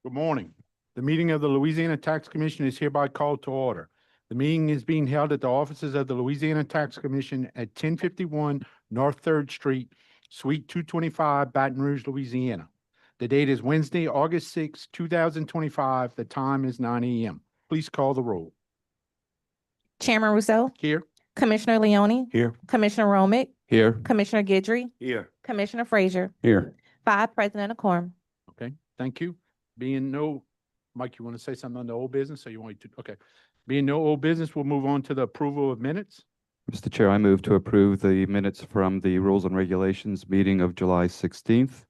Good morning. The meeting of the Louisiana Tax Commission is hereby called to order. The meeting is being held at the offices of the Louisiana Tax Commission at 1051 North Third Street, Suite 225, Baton Rouge, Louisiana. The date is Wednesday, August 6, 2025. The time is 9 a.m. Please call the roll. Chairman Rousseau, Here. Commissioner Leone, Here. Commissioner Romick, Here. Commissioner Guidry, Here. Commissioner Frazier, Here. 5 present and a quorum. Okay, thank you. Being no, Mike, you want to say something on the old business or you want to, okay. Being no old business, we'll move on to the approval of minutes. Mr. Chair, I move to approve the minutes from the Rules and Regulations meeting of July 16th,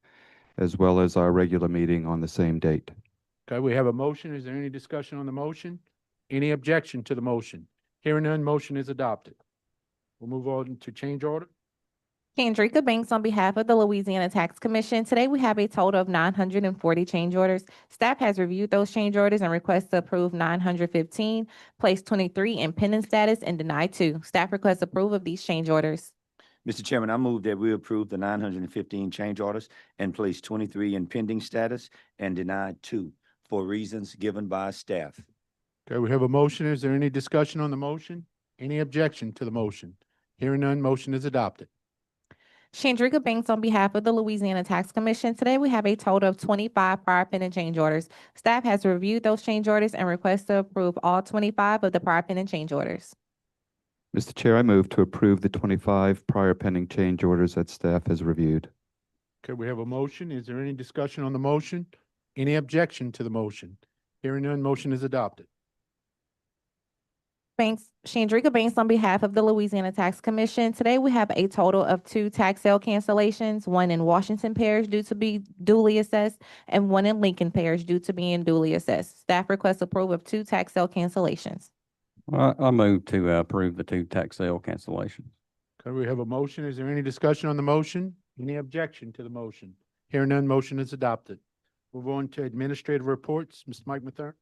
as well as our regular meeting on the same date. Okay, we have a motion. Is there any discussion on the motion? Any objection to the motion? Hearing none, motion is adopted. We'll move on to change order. Kendrika Banks on behalf of the Louisiana Tax Commission. Today we have a total of 940 change orders. Staff has reviewed those change orders and requests to approve 915, placed 23 in pending status and denied 2. Staff requests approval of these change orders. Mr. Chairman, I move that we approve the 915 change orders and place 23 in pending status and deny 2 for reasons given by staff. Okay, we have a motion. Is there any discussion on the motion? Any objection to the motion? Hearing none, motion is adopted. Chandrika Banks on behalf of the Louisiana Tax Commission. Today we have a total of 25 prior pending change orders. Staff has reviewed those change orders and requests to approve all 25 of the prior pending change orders. Mr. Chair, I move to approve the 25 prior pending change orders that staff has reviewed. Okay, we have a motion. Is there any discussion on the motion? Any objection to the motion? Hearing none, motion is adopted. Chandrika Banks on behalf of the Louisiana Tax Commission. Today we have a total of 2 tax sale cancellations, 1 in Washington Parish due to be duly assessed and 1 in Lincoln Parish due to being duly assessed. Staff requests approval of 2 tax sale cancellations. I move to approve the 2 tax sale cancellations. Okay, we have a motion. Is there any discussion on the motion? Any objection to the motion? Hearing none, motion is adopted. Move on to administrative reports. Mr. Mike Mathern.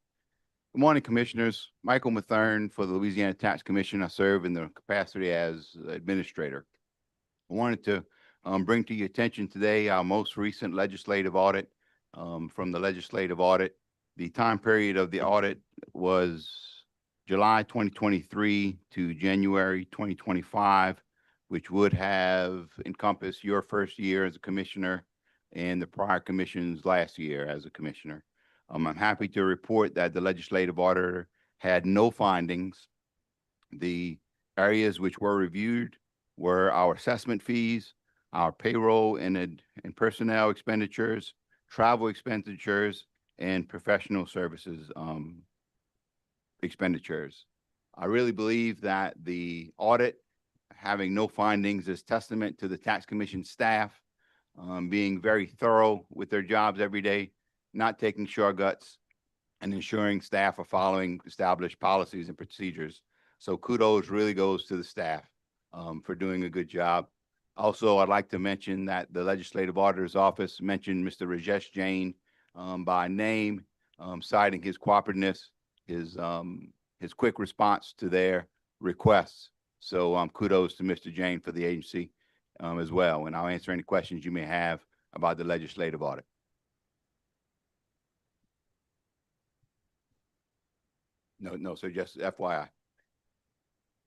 Good morning, Commissioners. Michael Mathern for the Louisiana Tax Commission. I serve in the capacity as administrator. I wanted to bring to your attention today our most recent legislative audit. From the legislative audit, the time period of the audit was July 2023 to January 2025, which would have encompassed your first year as a commissioner and the prior commission's last year as a commissioner. I'm happy to report that the legislative auditor had no findings. The areas which were reviewed were our assessment fees, our payroll and personnel expenditures, travel expenditures, and professional services expenditures. I really believe that the audit having no findings is testament to the Tax Commission staff being very thorough with their jobs every day, not taking shortcuts, and ensuring staff are following established policies and procedures. So kudos really goes to the staff for doing a good job. Also, I'd like to mention that the Legislative Auditor's Office mentioned Mr. Rajesh Jain by name, citing his cooperativeness, his quick response to their requests. So kudos to Mr. Jain for the agency as well. And I'll answer any questions you may have about the legislative audit. No, so just FYI.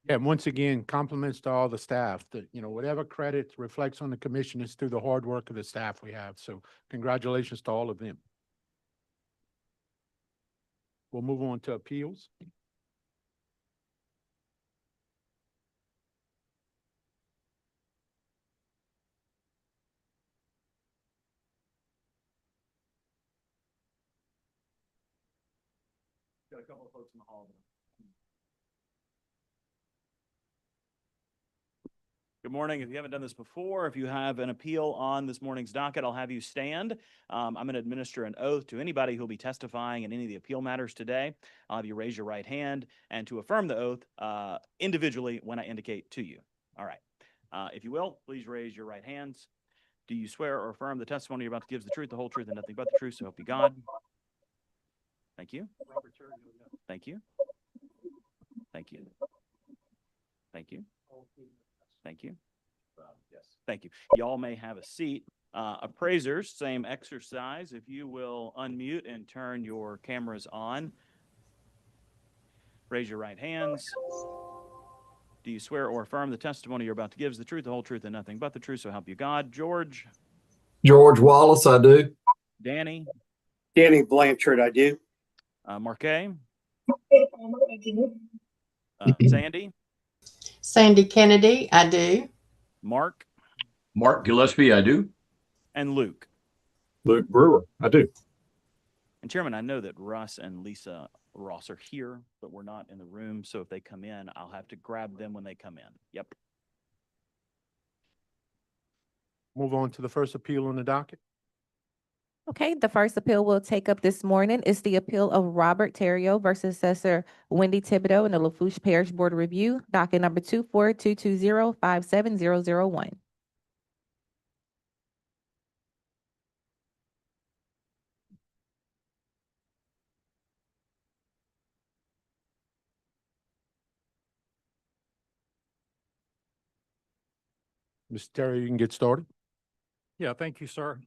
Yeah, and once again, compliments to all the staff that, whatever credit reflects on the commission is through the hard work of the staff we have. So congratulations to all of them. We'll move on to appeals. Got a couple of folks in the hall. Good morning. If you haven't done this before, if you have an appeal on this morning's docket, I'll have you stand. I'm going to administer an oath to anybody who'll be testifying in any of the appeal matters today. I'll have you raise your right hand and to affirm the oath individually when I indicate to you. All right. If you will, please raise your right hands. Do you swear or affirm the testimony you're about to give is the truth, the whole truth, and nothing but the truth? So help you God. Thank you. Thank you. Thank you. Thank you. Thank you. Yes. Thank you. Y'all may have a seat. Appraisers, same exercise. If you will unmute and turn your cameras on. Raise your right hands. Do you swear or affirm the testimony you're about to give is the truth, the whole truth, and nothing but the truth, so help you God? George, George Wallace, I do. Danny, Danny Blanchard, I do. Marquet, Sandy, Sandy Kennedy, I do. Mark, Mark Gillespie, I do. and Luke. Luke Brewer, I do. And Chairman, I know that Russ and Lisa Ross are here, but we're not in the room. So if they come in, I'll have to grab them when they come in. Yep. Move on to the first appeal on the docket. Okay, the first appeal we'll take up this morning is the appeal of Robert Terrio versus Assessor Wendy Thibodeau in the Lafourche Parish Board of Review, docket number 24220570001. Mr. Terry, you can get started. Yeah, thank you, sir.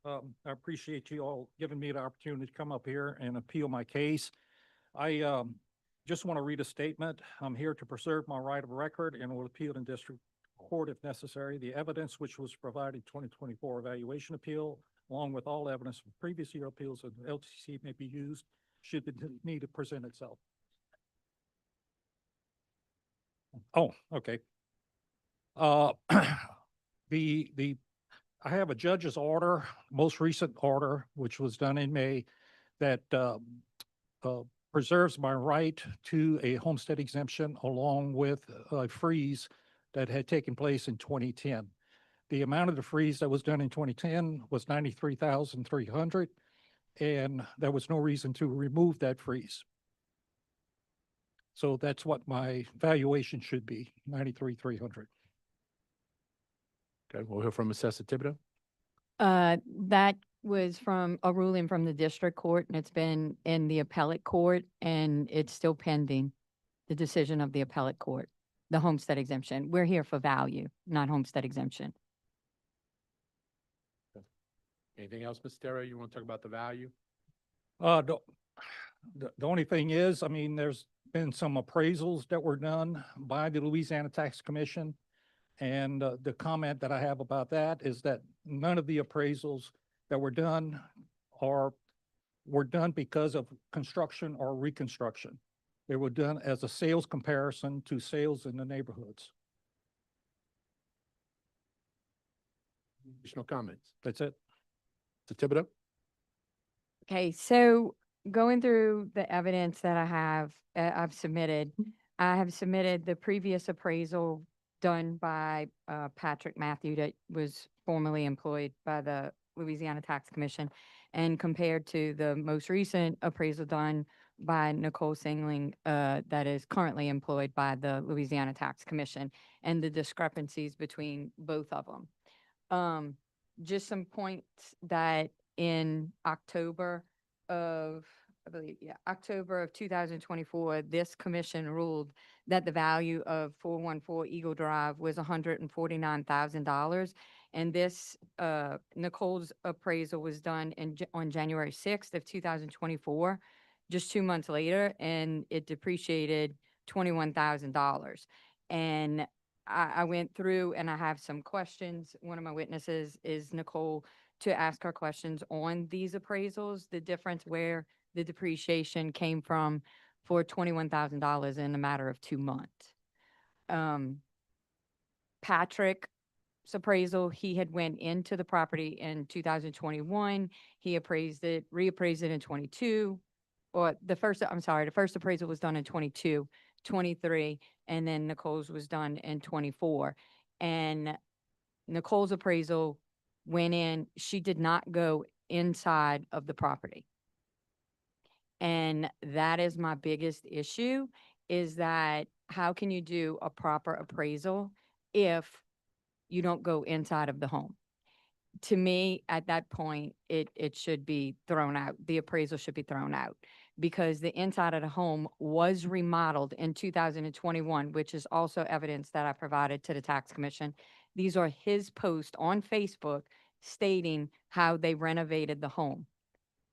I appreciate you all giving me the opportunity to come up here and appeal my case. I just want to read a statement. I'm here to preserve my right of record and will appeal in district court if necessary. The evidence which was provided 2024 evaluation appeal, along with all evidence from previous year appeals of the LTC may be used should the need to present itself. Oh, okay. I have a judge's order, most recent order, which was done in May, that preserves my right to a homestead exemption along with a freeze that had taken place in 2010. The amount of the freeze that was done in 2010 was $93,300, and there was no reason to remove that freeze. So that's what my valuation should be, $93,300. Okay, we'll hear from Assessor Thibodeau. That was from a ruling from the district court, and it's been in the appellate court, and it's still pending the decision of the appellate court, the homestead exemption. We're here for value, not homestead exemption. Anything else, Mr. Terry? You want to talk about the value? The only thing is, I mean, there's been some appraisals that were done by the Louisiana Tax Commission. And the comment that I have about that is that none of the appraisals that were done were done because of construction or reconstruction. They were done as a sales comparison to sales in the neighborhoods. Additional comments? That's it. Mr. Thibodeau? Okay, so going through the evidence that I've submitted, I have submitted the previous appraisal done by Patrick Matthew that was formerly employed by the Louisiana Tax Commission, and compared to the most recent appraisal done by Nicole Singling that is currently employed by the Louisiana Tax Commission, and the discrepancies between both of them. Just some points that in October of 2024, this commission ruled that the value of 414 Eagle Drive was $149,000. And this, Nicole's appraisal was done on January 6th of 2024, just 2 months later, and it depreciated $21,000. And I went through and I have some questions. One of my witnesses is Nicole, to ask her questions on these appraisals, the difference where the depreciation came from for $21,000 in a matter of 2 months. Patrick's appraisal, he had went into the property in 2021. He reappraised it in 22. Or the first appraisal was done in 22, 23, and then Nicole's was done in 24. And Nicole's appraisal went in, she did not go inside of the property. And that is my biggest issue, is that how can you do a proper appraisal if you don't go inside of the home? To me, at that point, it should be thrown out. The appraisal should be thrown out, because the inside of the home was remodeled in 2021, which is also evidence that I provided to the tax commission. These are his posts on Facebook stating how they renovated the home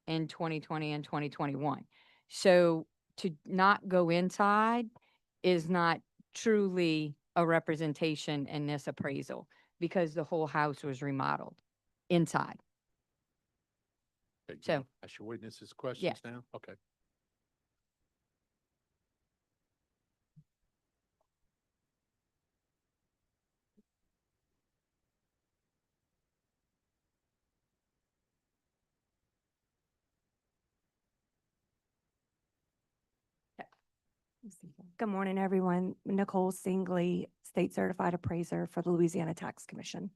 in 2020 and 2021. So to not go inside is not truly a representation in this appraisal because the whole house was remodeled inside. Okay, So- I should witnesses questions now? Okay. Good morning, everyone. Nicole Singley, State Certified Appraiser for the Louisiana Tax Commission.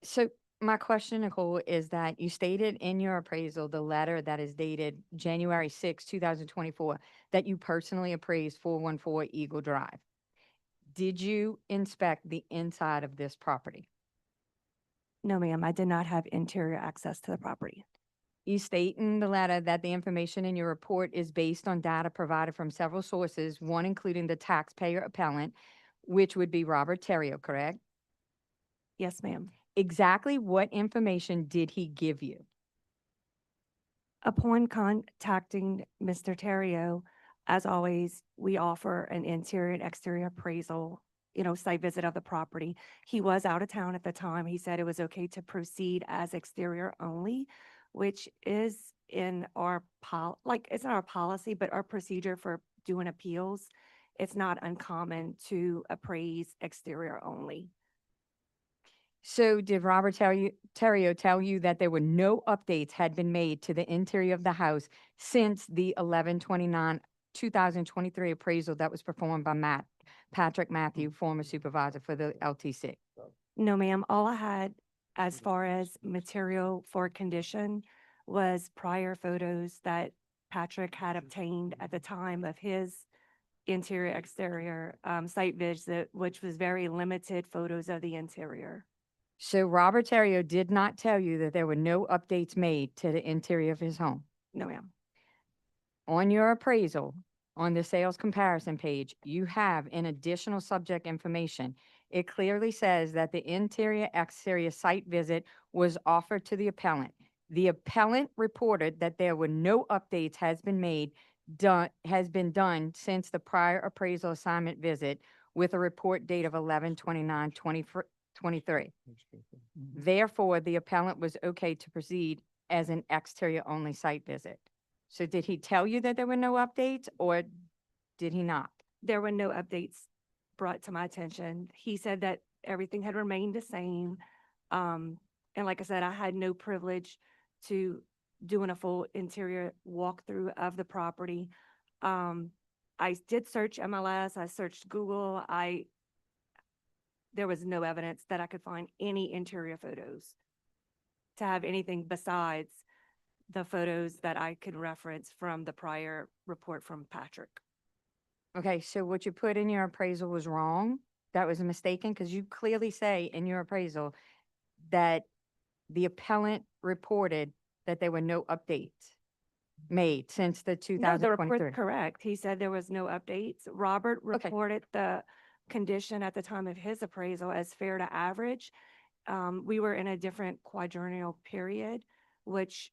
So my question, Nicole, is that you stated in your appraisal, the letter that is dated January 6, 2024, that you personally appraised 414 Eagle Drive. Did you inspect the inside of this property? No, ma'am, I did not have interior access to the property. You state in the letter that the information in your report is based on data provided from several sources, one including the taxpayer appellant, which would be Robert Terrio, correct? Yes, ma'am. Exactly what information did he give you? Upon contacting Mr. Terrio, as always, we offer an interior and exterior appraisal, site visit of the property. He was out of town at the time. He said it was okay to proceed as exterior only, which is in our it's not our policy, but our procedure for doing appeals. It's not uncommon to appraise exterior only. So did Robert Terrio tell you that there were no updates had been made to the interior of the house since the 11/29/2023 appraisal that was performed by Patrick Matthew, former supervisor for the LTC? No, ma'am. All I had as far as material for condition was prior photos that Patrick had obtained at the time of his interior exterior site visit, which was very limited photos of the interior. So Robert Terrio did not tell you that there were no updates made to the interior of his home? No, ma'am. On your appraisal, on the sales comparison page, you have an additional subject information. It clearly says that the interior exterior site visit was offered to the appellant. The appellant reported that there were no updates has been done since the prior appraisal assignment visit with a report date of 11/29/2023. Therefore, the appellant was okay to proceed as an exterior only site visit. So did he tell you that there were no updates or did he not? There were no updates brought to my attention. He said that everything had remained the same. And like I said, I had no privilege to doing a full interior walkthrough of the property. I did search MLS, I searched Google, there was no evidence that I could find any interior photos to have anything besides the photos that I could reference from the prior report from Patrick. Okay, so what you put in your appraisal was wrong? That was mistaken? Because you clearly say in your appraisal that the appellant reported that there were no updates made since the No, the 2023. report's correct. He said there was no updates. Robert Okay. reported the condition at the time of his appraisal as fair to average. We were in a different quadrennial period, which,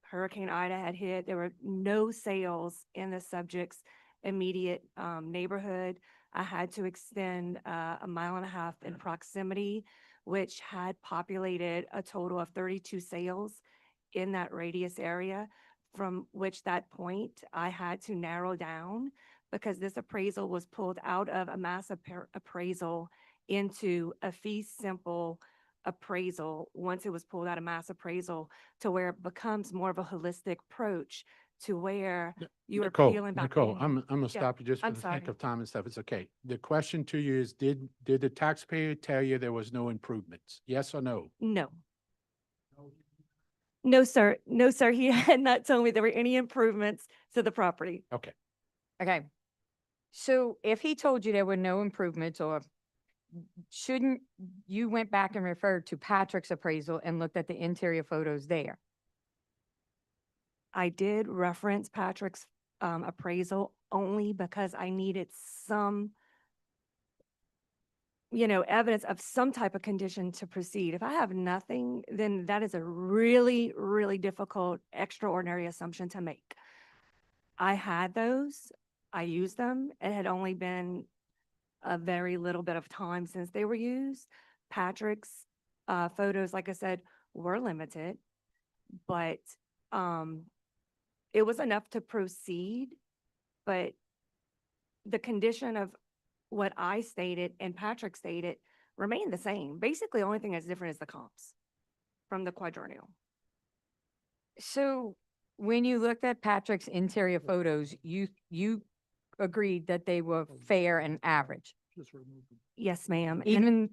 Hurricane Ida had hit. There were no sales in the subject's immediate neighborhood. I had to extend 1.5 miles in proximity, which had populated a total of 32 sales in that radius area, from which that point I had to narrow down because this appraisal was pulled out of a mass appraisal into a fee simple appraisal once it was pulled out of mass appraisal to where it becomes more of a holistic approach to where you are peeling back. Nicole, in. I'm gonna stop you just for I'm the sake sorry. of time and stuff. It's okay. The question to you is, did the taxpayer tell you there was no improvements? Yes or no? No. No, sir. No, sir. He had not told me there were any improvements to the property. Okay. Okay. So if he told you there were no improvements or shouldn't you went back and referred to Patrick's appraisal and looked at the interior photos there? I did reference Patrick's appraisal only because I needed some evidence of some type of condition to proceed. If I have nothing, then that is a really, really difficult, extraordinary assumption to make. I had those, I used them. It had only been a very little bit of time since they were used. Patrick's photos, like I said, were limited, but it was enough to proceed. But the condition of what I stated and Patrick stated remained the same. Basically, the only thing that's different is the comps from the quadrennial. So when you looked at Patrick's interior photos, you agreed that they were fair and average. Yes, ma'am. And Even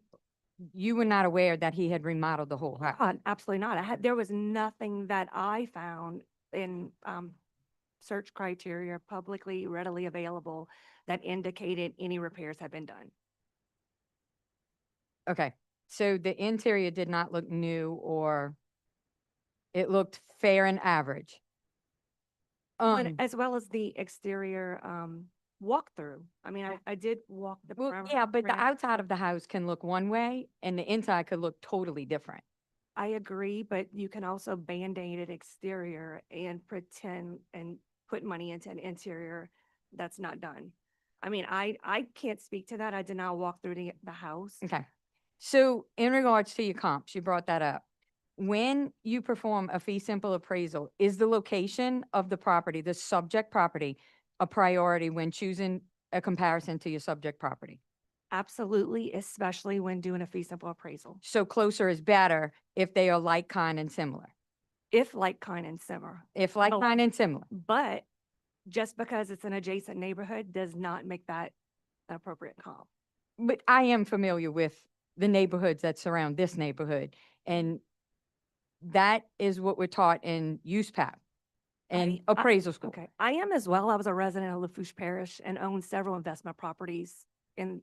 you were not aware that he had remodeled the whole house. absolutely not. There was nothing that I found in search criteria publicly readily available that indicated any repairs had been done. Okay, so the interior did not look new, or it looked fair and average. As well as the exterior walkthrough. I mean, I did walk the Well, perimeter. yeah, but the outside of the house can look one way and the inside could look totally different. I agree, but you can also Band-Aid an exterior and pretend and put money into an interior that's not done. I mean, I can't speak to that. I did not walk through the house. Okay. So in regards to your comps, you brought that up. When you perform a fee simple appraisal, is the location of the property, the subject property, a priority when choosing a comparison to your subject property? Absolutely, especially when doing a fee simple appraisal. So closer is better if they are like, kind, and similar. If like, kind, and similar. If like, kind, and similar. But just because it's an adjacent neighborhood does not make that an appropriate comp. But I am familiar with the neighborhoods that surround this neighborhood, and that is what we're taught in USPAP and appraisal school. Okay, I am as well. I was a resident of Lafourche Parish and owned several investment properties in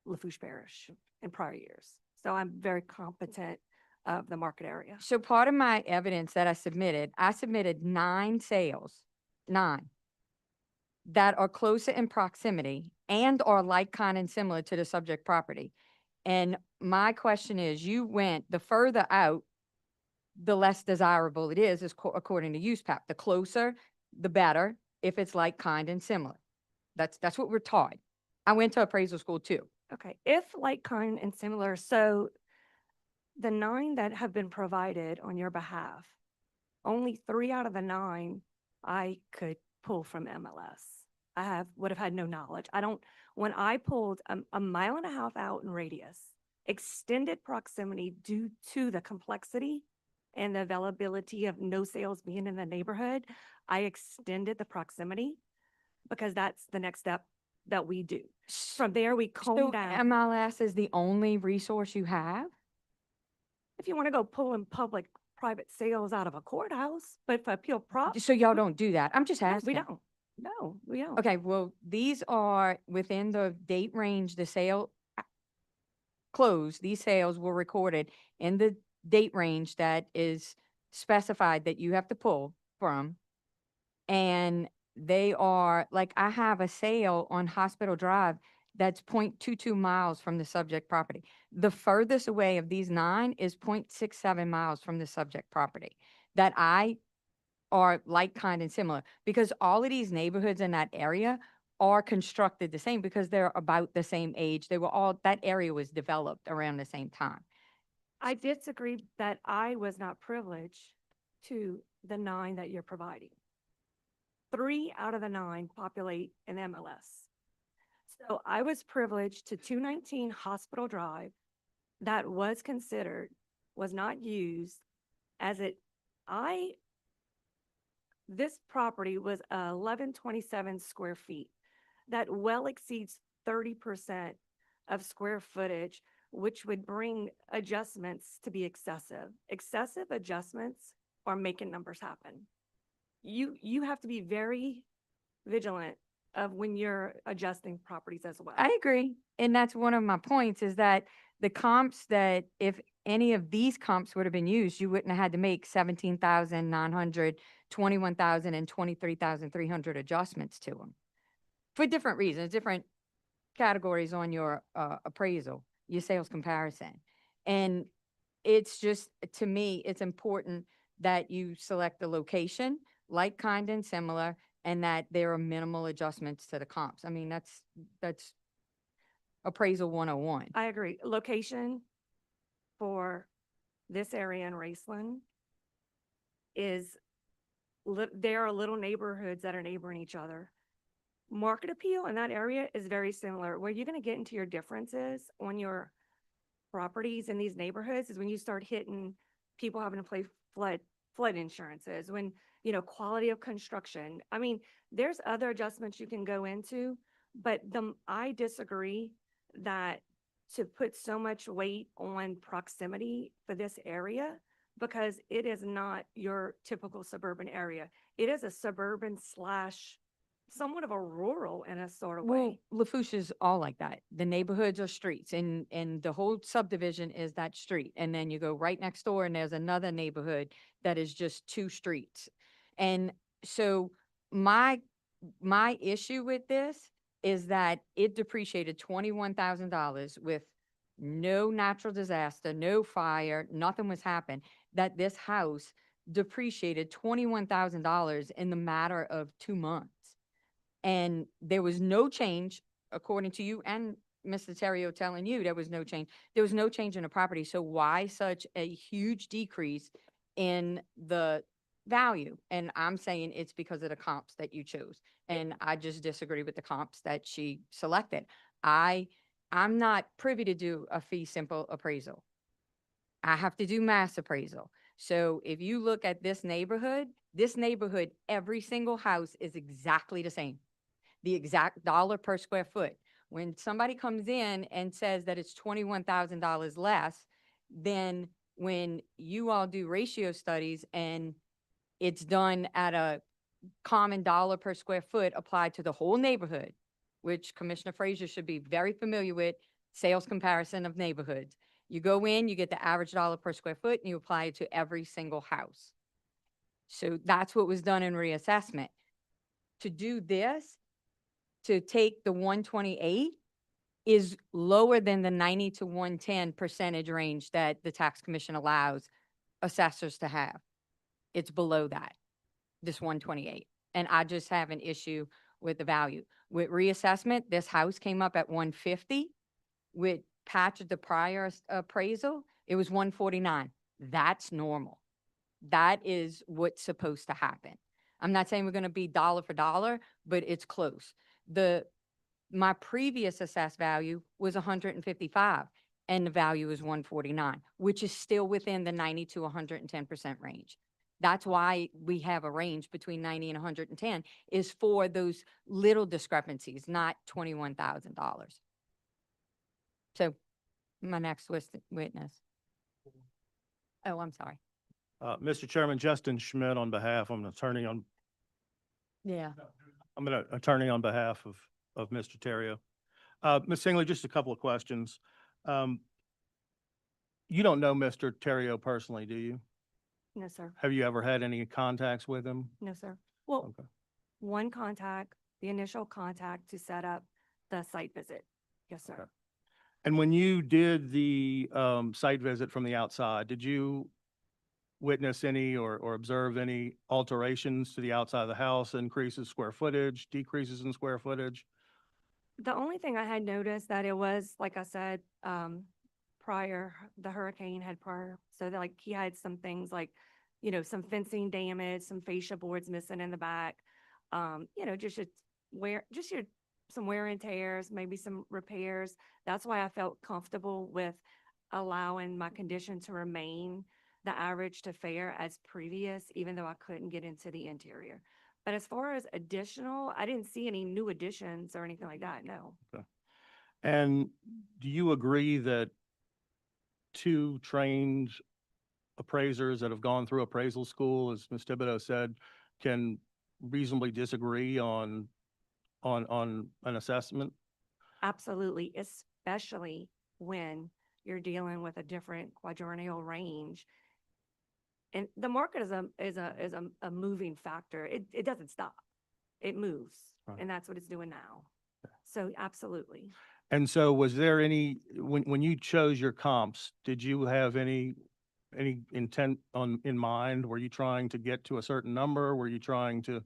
Lafourche Parish in prior years. So I'm very competent of the market area. So part of my evidence that I submitted 9 sales, 9, that are closer in proximity and are like, kind, and similar to the subject property. And my question is, you went the further out, the less desirable it is according to USPAP. The closer, the better, if it's like, kind, and similar. That's what we're taught. I went to appraisal school too. Okay, if like, kind, and similar, so the 9 that have been provided on your behalf, only 3 out of the 9 I could pull from MLS. Would have had no knowledge. When I pulled a mile and a half out in radius, extended proximity due to the complexity and the availability of no sales being in the neighborhood, I extended the proximity because that's the next step that we do. From there, we comb So down. MLS is the only resource you have? If you want to go pulling private sales out of a courthouse, but for appeal prop. So y'all don't do that? I'm just No, asking. we don't. No, we don't. Okay, well, these are within the date range, the sale closed, these sales were recorded in the date range that is specified that you have to pull from. And they are, like, I have a sale on Hospital Drive that's 0.22 miles from the subject property. The furthest away of these 9 is 0.67 miles from the subject property that I are like, kind, and similar, because all of these neighborhoods in that area are constructed the same because they're about the same age. That area was developed around the same time. I disagree that I was not privileged to the 9 that you're providing. 3 out of the 9 populate in MLS. So I was privileged to 219 Hospital Drive that was considered, was not used as this property was 1127 square feet. That well exceeds 30% of square footage, which would bring adjustments to be excessive. Excessive adjustments are making numbers happen. You have to be very vigilant of when you're adjusting properties as well. I agree. And that's one of my points, is that the comps, that if any of these comps would have been used, you wouldn't have had to make 17,900, 21,000, and 23,300 adjustments to them for different reasons, different categories on your appraisal. your sales comparison. And it's just, to me, it's important that you select the location, like, kind, and similar, and that there are minimal adjustments to the comps. I mean, that's appraisal 101. I agree. Location for this area in Raceland is, there are little neighborhoods that are neighboring each other. Market appeal in that area is very similar. Where you're going to get into your differences on your properties in these neighborhoods is when you start hitting people having to pay flood insurances, when, quality of construction. I mean, there's other adjustments you can go into, but I disagree that to put so much weight on proximity for this area, because it is not your typical suburban area. It is a suburban slash somewhat of a rural in a sort of Well, way. Lafourche is all like that. The neighborhoods are streets, and the whole subdivision is that street. And then you go right next door and there's another neighborhood that is just two streets. And so my issue with this is that it depreciated $21,000 with no natural disaster, no fire, nothing was happened, that this house depreciated $21,000 in the matter of 2 months. And there was no change, according to you and Mr. Terrio telling you there was no change. There was no change in the property. So why such a huge decrease in the value? And I'm saying it's because of the comps that you chose. And I just disagree with the comps that she selected. I'm not privy to do a fee simple appraisal. I have to do mass appraisal. So if you look at this neighborhood, every single house is exactly the same. The exact dollar per square foot. When somebody comes in and says that it's $21,000 less, then when you all do ratio studies and it's done at a common dollar per square foot applied to the whole neighborhood, which Commissioner Frazier should be very familiar with, sales comparison of neighborhoods. You go in, you get the average dollar per square foot, and you apply it to every single house. So that's what was done in reassessment. To do this, to take the 128 is lower than the 90 to 110 percentage range that the tax commission allows assessors to have. It's below that, this 128. And I just have an issue with the value. With reassessment, this house came up at 150. With Patch of the prior appraisal, it was 149. That's normal. That is what's supposed to happen. I'm not saying we're going to be dollar for dollar, but it's close. My previous assessed value was 155 and the value is 149, which is still within the 90 to 110% range. That's why we have a range between 90 and 110 is for those little discrepancies, not $21,000. So my next witness. Oh, I'm sorry. Mr. Chairman, Justin Schmidt on behalf, I'm an attorney on behalf of Mr. Terrio. Ms. Singley, just a couple of questions. You don't know Mr. Terrio personally, do you? No, sir. Have you ever had any contacts with him? No, sir. Well, Okay. one contact, the initial contact to set up the site visit. Yes, sir. Okay. And when you did the site visit from the outside, did you witness any or observe any alterations to the outside of the house, increases square footage, decreases in square footage? The only thing I had noticed that it was, like I said, prior, the hurricane had prior, so that, like, he had some things like, some fencing damage, some fascia boards missing in the back, just some wear and tears, maybe some repairs. That's why I felt comfortable with allowing my condition to remain the average to fair as previous, even though I couldn't get into the interior. But as far as additional, I didn't see any new additions or anything like that, no. Okay. And do you agree that two trained appraisers that have gone through appraisal school, as Ms. Thibodeau said, can reasonably disagree on an assessment? Absolutely, especially when you're dealing with a different quadrennial range. And the market is a moving factor. It doesn't stop. It moves, Right. and that's what it's doing now. So absolutely. And so was there any, when you chose your comps, did you have any intent in mind? Were you trying to get to a certain number? Were you trying to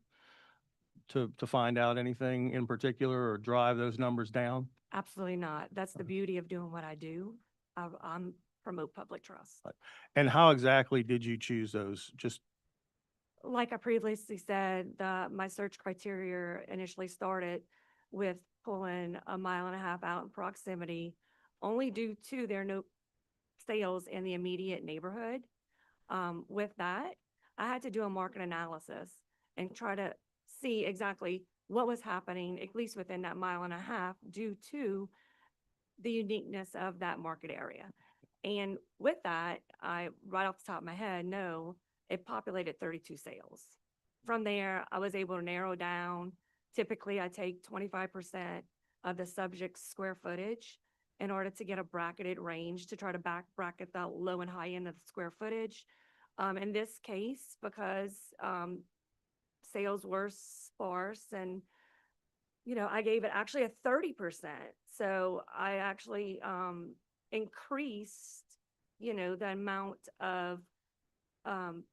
find out anything in particular or drive those numbers down? Absolutely not. That's the beauty of doing what I do. I'm promote public trust. And how exactly did you choose those? Just, Like I previously said, my search criteria initially started with pulling a mile and a half out in proximity, only due to there are no sales in the immediate neighborhood. With that, I had to do a market analysis and try to see exactly what was happening, at least within that mile and a half, due to the uniqueness of that market area. And with that, I, right off the top of my head, know it populated 32 sales. From there, I was able to narrow down. Typically, I take 25% of the subject's square footage in order to get a bracketed range to try to bracket the low and high end of the square footage. In this case, because sales were sparse and, you know, I gave it actually a 30%. So I actually increased, you know, the amount of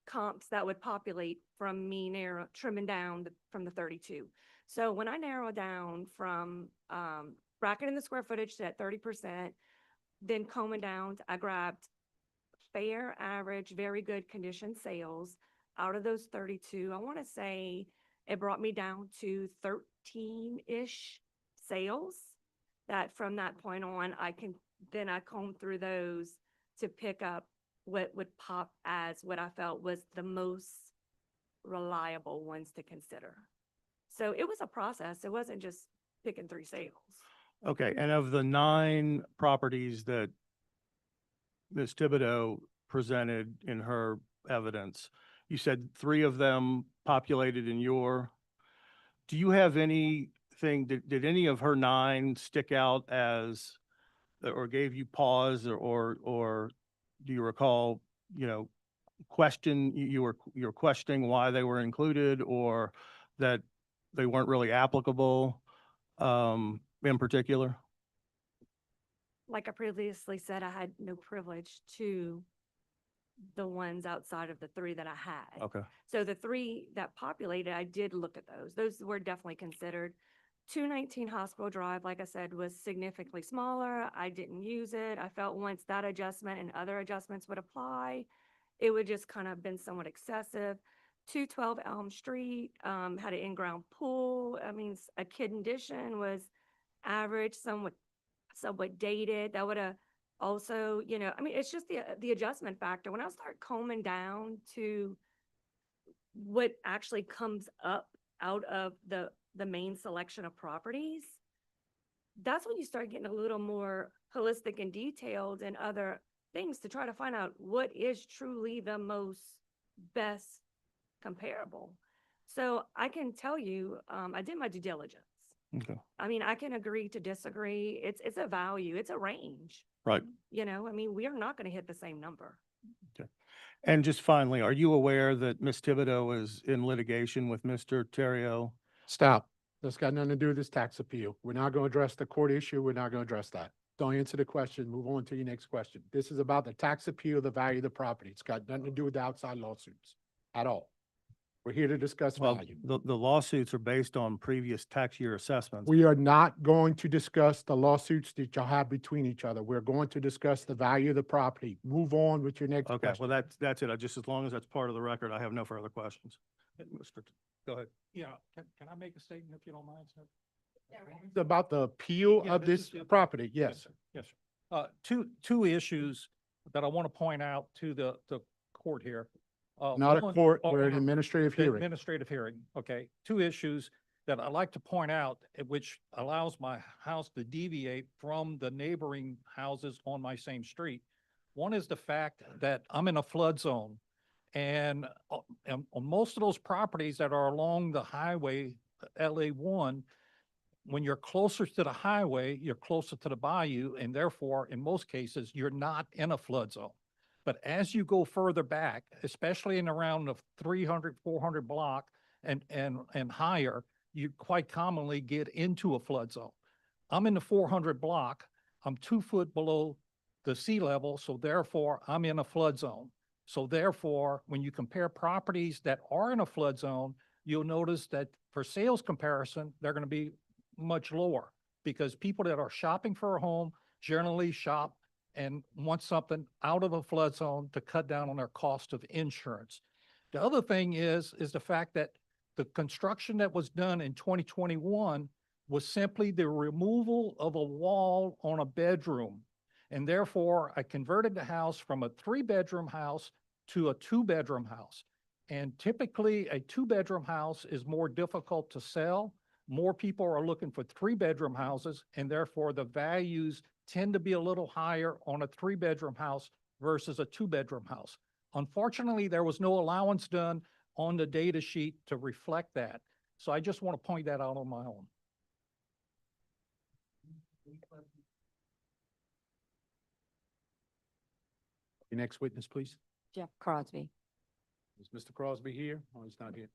comps that would populate from me trimming down from the 32. So when I narrow down from bracketing the square footage to that 30%, then combing down, I grabbed fair, average, very good condition sales out of those 32. I want to say it brought me down to 13-ish sales that from that point on, I combed through those to pick up what would pop as what I felt was the most reliable ones to consider. So it was a process. It wasn't just picking 3 sales. okay. And of the 9 properties that Ms. Thibodeau presented in her evidence, you said 3 of them populated in your, do you have anything, did any of her 9 stick out as, or gave you pause or do you recall, you know, you're questioning why they were included or that they weren't really applicable in particular? Like I previously said, I had no privilege to the ones outside of the 3 that I had. Okay. So the 3 that populated, I did look at those. Those were definitely considered. 219 Hospital Drive, like I said, was significantly smaller. I didn't use it. I felt once that adjustment and other adjustments would apply, it would just kind of been somewhat excessive. 212 Elm Street had an in-ground pool. I mean, a condition was average, somewhat dated. That would have also, you know, I mean, it's just the adjustment factor. When I start combing down to what actually comes up out of the main selection of properties, that's when you start getting a little more holistic and detailed and other things to try to find out what is truly the most best comparable. So I can tell you, I did my due diligence. Okay. I mean, I can agree to disagree. It's a value, it's a range. Right. You know, I mean, we are not going to hit the same number. Okay. And just finally, are you aware that Ms. Thibodeau is in litigation with Mr. Terrio? Stop. That's got nothing to do with this tax appeal. We're not going to address the court issue. We're not going to address that. Don't answer the question. Move on to your next question. This is about the tax appeal, the value of the property. It's got nothing to do with the outside lawsuits at all. We're here to discuss Well, value. the lawsuits are based on previous tax year assessments. We are not going to discuss the lawsuits that y'all have between each other. We're going to discuss the value of the property. Move on with your next Okay, question. well, that's it. Just as long as that's part of the record, I have no further questions. Go ahead. Yeah, can I make a statement if you don't mind, sir? It's about the appeal Yeah, of this this is the- property. Yes. sir. Yes, sir. Two issues that I want to point out to the court here. Not a One- court, oh, we're an oh, administrative the hearing. Administrative hearing, okay. 2 issues that I like to point out, which allows my house to deviate from the neighboring houses on my same street. One is the fact that I'm in a flood zone. And on most of those properties that are along the highway, LA1, when you're closer to the highway, you're closer to the bayou, and therefore, in most cases, you're not in a flood zone. But as you go further back, especially in around the 300, 400 block and higher, you quite commonly get into a flood zone. I'm in the 400 block. I'm 2 foot below the sea level, so therefore I'm in a flood zone. So therefore, when you compare properties that are in a flood zone, you'll notice that for sales comparison, they're going to be much lower because people that are shopping for a home generally shop and want something out of a flood zone to cut down on their cost of insurance. The other thing is the fact that the construction that was done in 2021 was simply the removal of a wall on a bedroom. And therefore, I converted the house from a 3-bedroom house to a 2-bedroom house. And typically, a 2-bedroom house is more difficult to sell. More people are looking for 3-bedroom houses, and therefore the values tend to be a little higher on a 3-bedroom house versus a 2-bedroom house. Unfortunately, there was no allowance done on the data sheet to reflect that. So I just want to point that out on my own. Your next witness, please. Jeff Crosby. Is Mr. Crosby here? Oh, he's not here.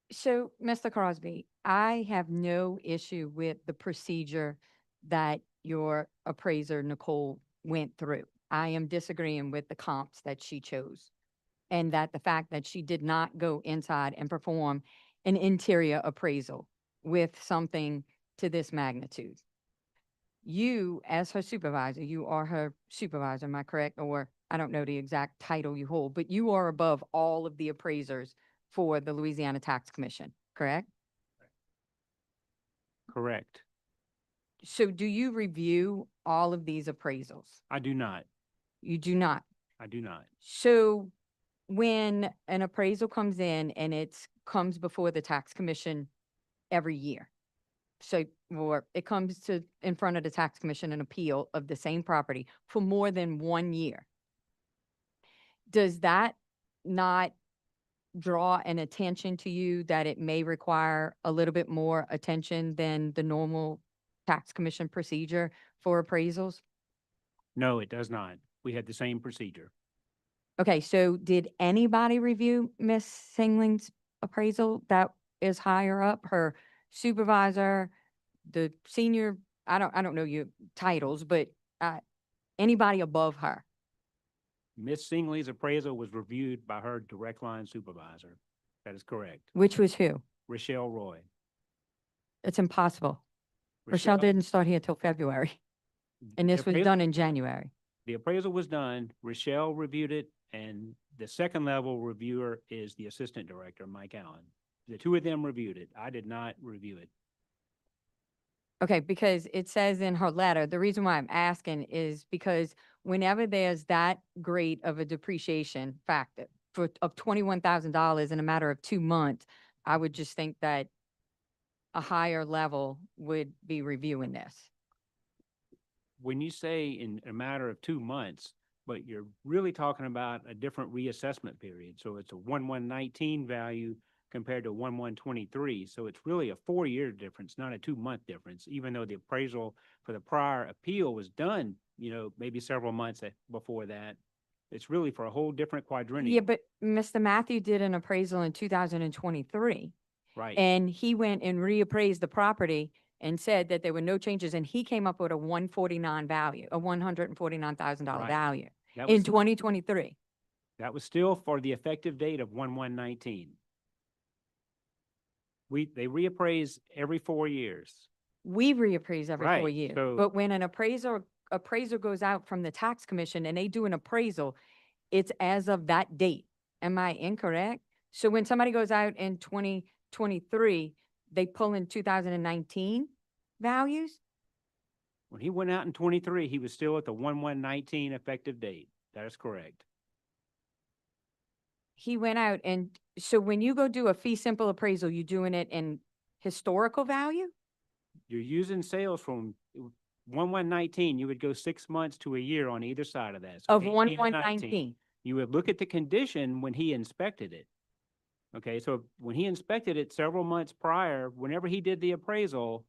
So, Mr. Crosby, I have no issue with the procedure that your appraiser, Nicole, went through. I am disagreeing with the comps that she chose and that the fact that she did not go inside and perform an interior appraisal with something to this magnitude. You, as her supervisor, you are her supervisor, am I correct? Or I don't know the exact title you hold, but you are above all of the appraisers for the Louisiana Tax Commission, correct? Correct. So do you review all of these appraisals? I do not. You do not. I do not. So when an appraisal comes in and comes before the tax commission every year, so, or it comes in front of the tax commission an appeal of the same property for more than 1 year, does that not draw an attention to you that it may require a little bit more attention than the normal tax commission procedure for appraisals? No, it does not. We had the same procedure. Okay, so did anybody review Miss Singling's appraisal that is higher up, her supervisor, the senior, I don't know your titles, but anybody above her? Miss Singley's appraisal was reviewed by her direct line supervisor. That is correct. Which was who? Rochelle Roy. It's impossible. Rochelle didn't start here till February, and this was done in January. The appraisal was done, Rochelle reviewed it, and the second level reviewer is the assistant director, Mike Allen. The two of them reviewed it. I did not review it. Okay, because it says in her letter, the reason why I'm asking is because whenever there's that great of a depreciation factor of $21,000 in a matter of 2 months, I would just think that a higher level would be reviewing this. When you say in a matter of 2 months, but you're really talking about a different reassessment period. So it's a 1/1/19 value compared to 1/1/23. So it's really a 4-year difference, not a 2-month difference, even though the appraisal for the prior appeal was done, maybe several months before that. It's really for a whole different quadrennial. Yeah, but Mr. Matthew did an appraisal in 2023. Right. And he went and reappraised the property and said that there were no changes, and he came up with a 149 value, a $149,000 Right. value That in was, 2023. that was still for the effective date of 1/1/19. They reappraise every 4 years. We reappraise every 4 Right, years. so- But when an appraiser appraiser goes out from the tax commission and they do an appraisal, it's as of that date. Am I incorrect? So when somebody goes out in 2023, they pull in 2019 values? When he went out in 23, he was still at the 1/1/19 effective date. That is correct. He went out and, so when you go do a fee simple appraisal, you doing it in historical value? You're using sales from 1/1/19, you would go 6 months to a year on either side of that. So Of 18 and 1/1/19. You would look at the condition when he inspected it. Okay, so when he inspected it several months prior, whenever he did the appraisal,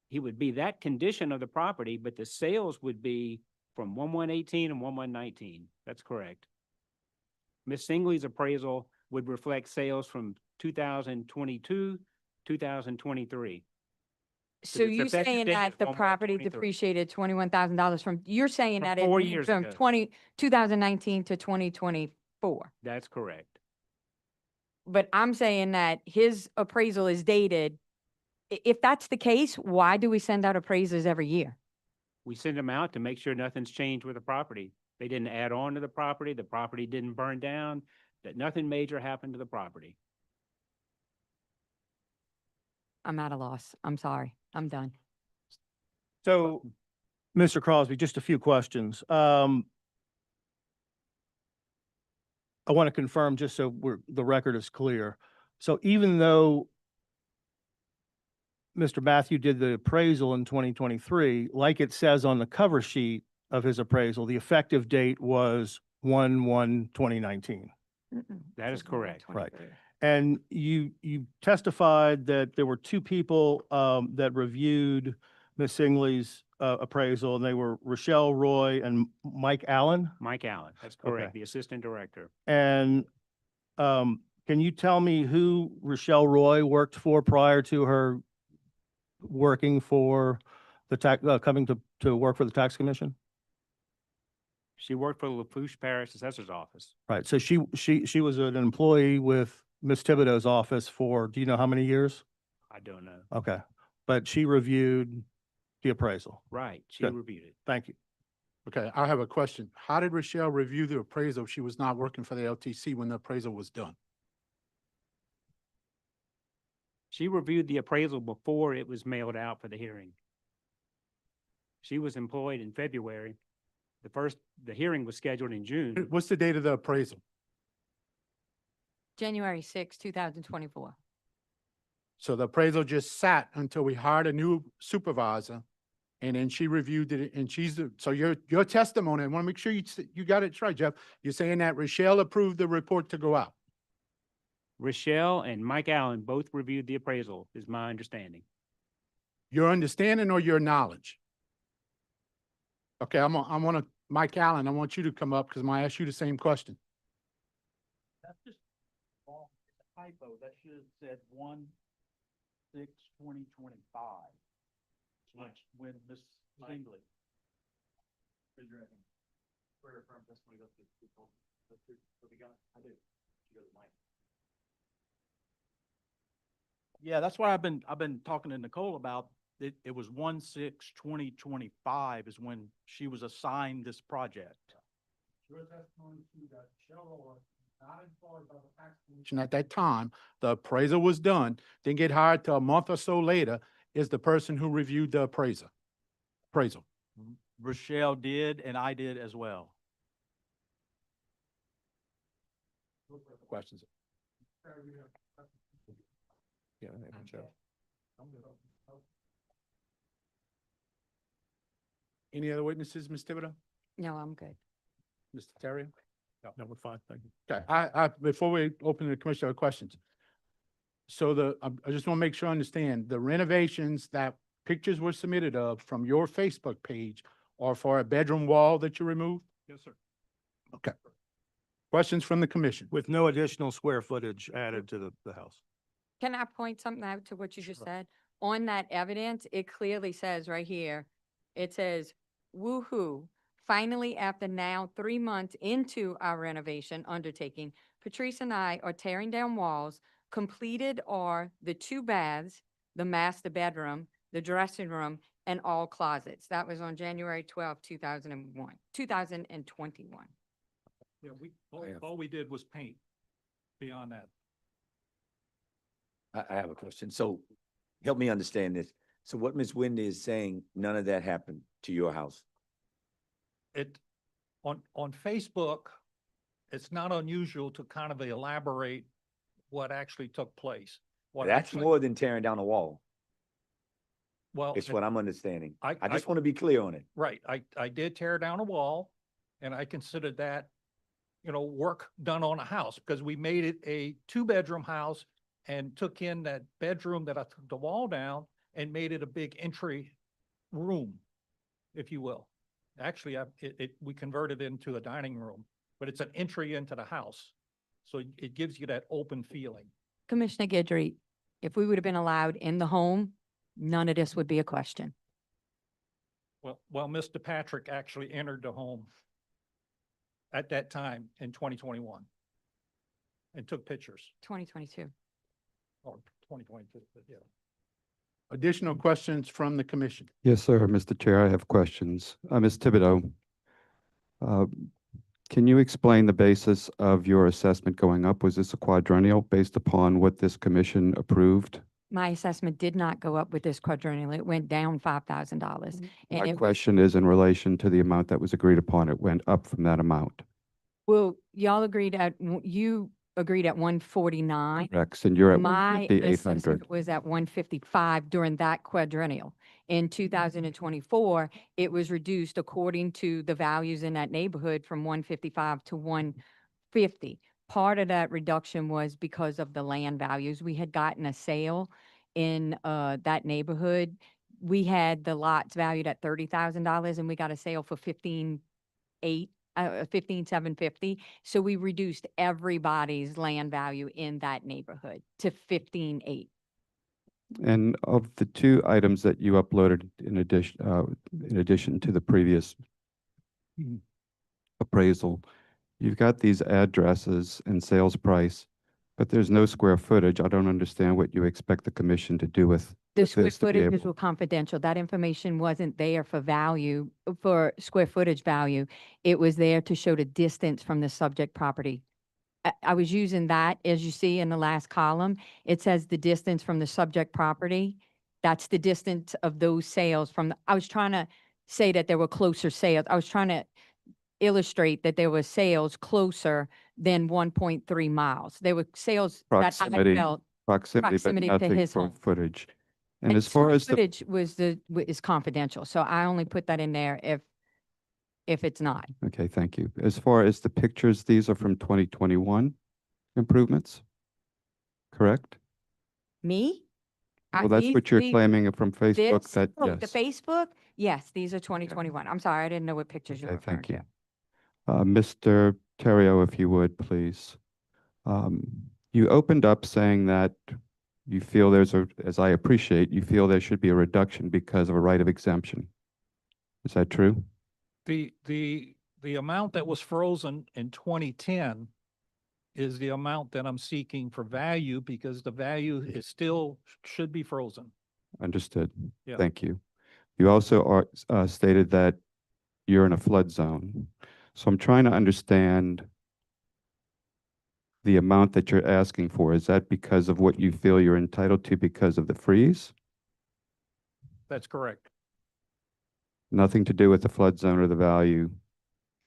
he would be that condition of the property, but the sales would be from 1/1/18 and 1/1/19. That's correct. Ms. Singley's appraisal would reflect sales from 2022, 2023. So its you effective saying date that is the 1/1/23. property depreciated $21,000 from, you're saying From that it 4 moved years from ago. 2019 to 2024? That's correct. But I'm saying that his appraisal is dated. If that's the case, why do we send out appraisers every year? We send them out to make sure nothing's changed with the property. They didn't add on to the property didn't burn down, that nothing major happened to the property. I'm at a loss. I'm sorry. I'm done. So, Mr. Crosby, just a few questions. I want to confirm, just so the record is clear. So even though Mr. Matthew did the appraisal in 2023, like it says on the cover sheet of his appraisal, the effective date was 1/1/2019. That is correct. Right. And you testified that there were two people that reviewed Ms. Singley's appraisal, and they were Rochelle Roy and Mike Allen. Mike Allen, that's correct, Okay. the assistant director. And can you tell me who Rochelle Roy worked for prior to her working for the tax, coming to work for the tax commission? She worked for the Lafourche Parish Assessor's Office. Right. So she was an employee with Ms. Thibodeau's office for, do you know how many years? I don't know. Okay. But she reviewed the appraisal. Right, she Good. reviewed it. Thank you. Okay, I have a question. How did Rochelle review the appraisal if she was not working for the LTC when the appraisal was done? She reviewed the appraisal before it was mailed out for the hearing. She was employed in February. The hearing was scheduled in June. What's the date of the appraisal? January 6, 2024. So the appraisal just sat until we hired a new supervisor, and then she reviewed it, and so your testimony, I want to make sure you got it right, Jeff. You're saying that Rochelle approved the report to go out? Rochelle and Mike Allen both reviewed the appraisal, is my understanding. Your understanding or your knowledge? Okay, I want to, Mike Allen, I want you to come up because I'm going to ask you the same question. That's just wrong. It's a typo. That should have said 1/6/2025. Which when Miss Singley. Raise your hand. Swear or affirm testimony goes to the people. I do. You go to Mike. Yeah, that's why I've been talking to Nicole about it. It was 1/6/2025 is when she was assigned this project. Your testimony to that Roy not employed by the tax commission at that time, the appraisal was done, didn't get hired till a month or so later, is the person who reviewed the appraisal. Rochelle did, and I did as well. Questions? Yeah. Any other witnesses, Ms. Thibodeau? No, I'm good. Mr. Terry? No, we're fine. Thank you. Okay, before we open the commission, questions. So I just want to make sure I understand, the renovations that pictures were submitted of from your Facebook page are for a bedroom wall that you removed? Yes, sir. Okay. Questions from the commission? With no additional square footage added to the house. Can I point something out to what you just said? On that evidence, it clearly says right here, it says, woo-hoo. Finally, after now 3 months into our renovation undertaking, Patrice and I are tearing down walls. Completed are the 2 baths, the master bedroom, the dressing room, and all closets. That was on January 12, 2021. Yeah, I have- all we did was paint beyond that. I have a question. So help me understand this. So what Ms. Wendy is saying, none of that happened to your house? On Facebook, it's not unusual to kind of elaborate what actually took place. What That's actually- more than tearing down a wall. Well, It's what I'm understanding. I just want to be clear on it. right, I did tear down a wall, and I considered that, work done on a house, because we made it a two-bedroom house and took in that bedroom that I took the wall down and made it a big entry room, if you will. Actually, we converted it into a dining room, but it's an entry into the house. So it gives you that open feeling. Commissioner Guidry, if we would have been allowed in the home, none of this would be a question. Well, Mr. Patrick actually entered the home at that time in 2021 and took pictures, 2022. or 2022, but yeah. Additional questions from the commission? Yes, sir. Mr. Chair, I have questions. Ms. Thibodeau, can you explain the basis of your assessment going up? Was this a quadrennial based upon what this commission approved? My assessment did not go up with this quadrennial. It went down $5,000. And My it, question is in relation to the amount that was agreed upon. It went up from that amount. well, y'all agreed you agreed at 149. Correct. And you're at My 150,800. assessment was at 155 during that quadrennial. In 2024, it was reduced according to the values in that neighborhood from 155 to 150. Part of that reduction was because of the land values. We had gotten a sale in that neighborhood. We had the lots valued at $30,000 and we got a sale for 15,750. So we reduced everybody's land value in that neighborhood to 15,800. And of the two items that you uploaded in addition to the previous appraisal, you've got these addresses and sales price, but there's no square footage. I don't understand what you expect the commission to do with The with square this to be footages able- were confidential. That information wasn't there for value, for square footage value. It was there to show the distance from the subject property. I was using that, as you see in the last column. It says the distance from the subject property. That's the distance of those sales from, I was trying to say that there were closer sales. I was trying to illustrate that there were sales closer than 1.3 miles. There were sales that I Proximity, felt. proximity, but proximity to nothing his for home. footage. And And as far square as the, footage is confidential, so I only put that in there if it's not. okay, thank you. As far as the pictures, these are from 2021 improvements, correct? Me? Well, that's what you're claiming from Facebook This, that, oh, the yes. Facebook? Yes, these are 2021. I'm sorry, I didn't know what pictures you were Okay, referring thank you. to. Mr. Terrio, if you would, please. You opened up saying that you feel there's as I appreciate, you feel there should be a reduction because of a right of exemption. Is that true? The amount that was frozen in 2010 is the amount that I'm seeking for value, because the value is still, should be frozen. Understood. Yeah. Thank you. You also stated that you're in a flood zone. So I'm trying to understand the amount that you're asking for. Is that because of what you feel you're entitled to because of the freeze? That's correct. Nothing to do with the flood zone or the value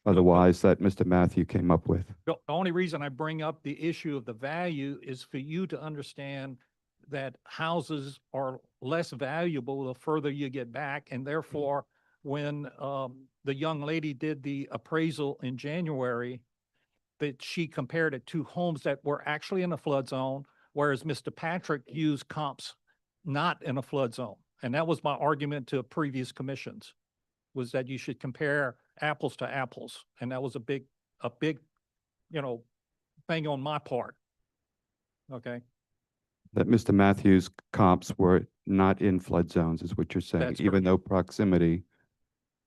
otherwise that Mr. Matthew came up with? The only reason I bring up the issue of the value is for you to understand that houses are less valuable the further you get back, and therefore, when the young lady did the appraisal in January, that she compared it to homes that were actually in a flood zone, whereas Mr. Patrick used comps not in a flood zone. And that was my argument to previous commissions, was that you should compare apples to apples. And that was a big, thing on my part. Okay, That Mr. Matthews' comps were not in flood zones is what you're saying, That's even correct. though proximity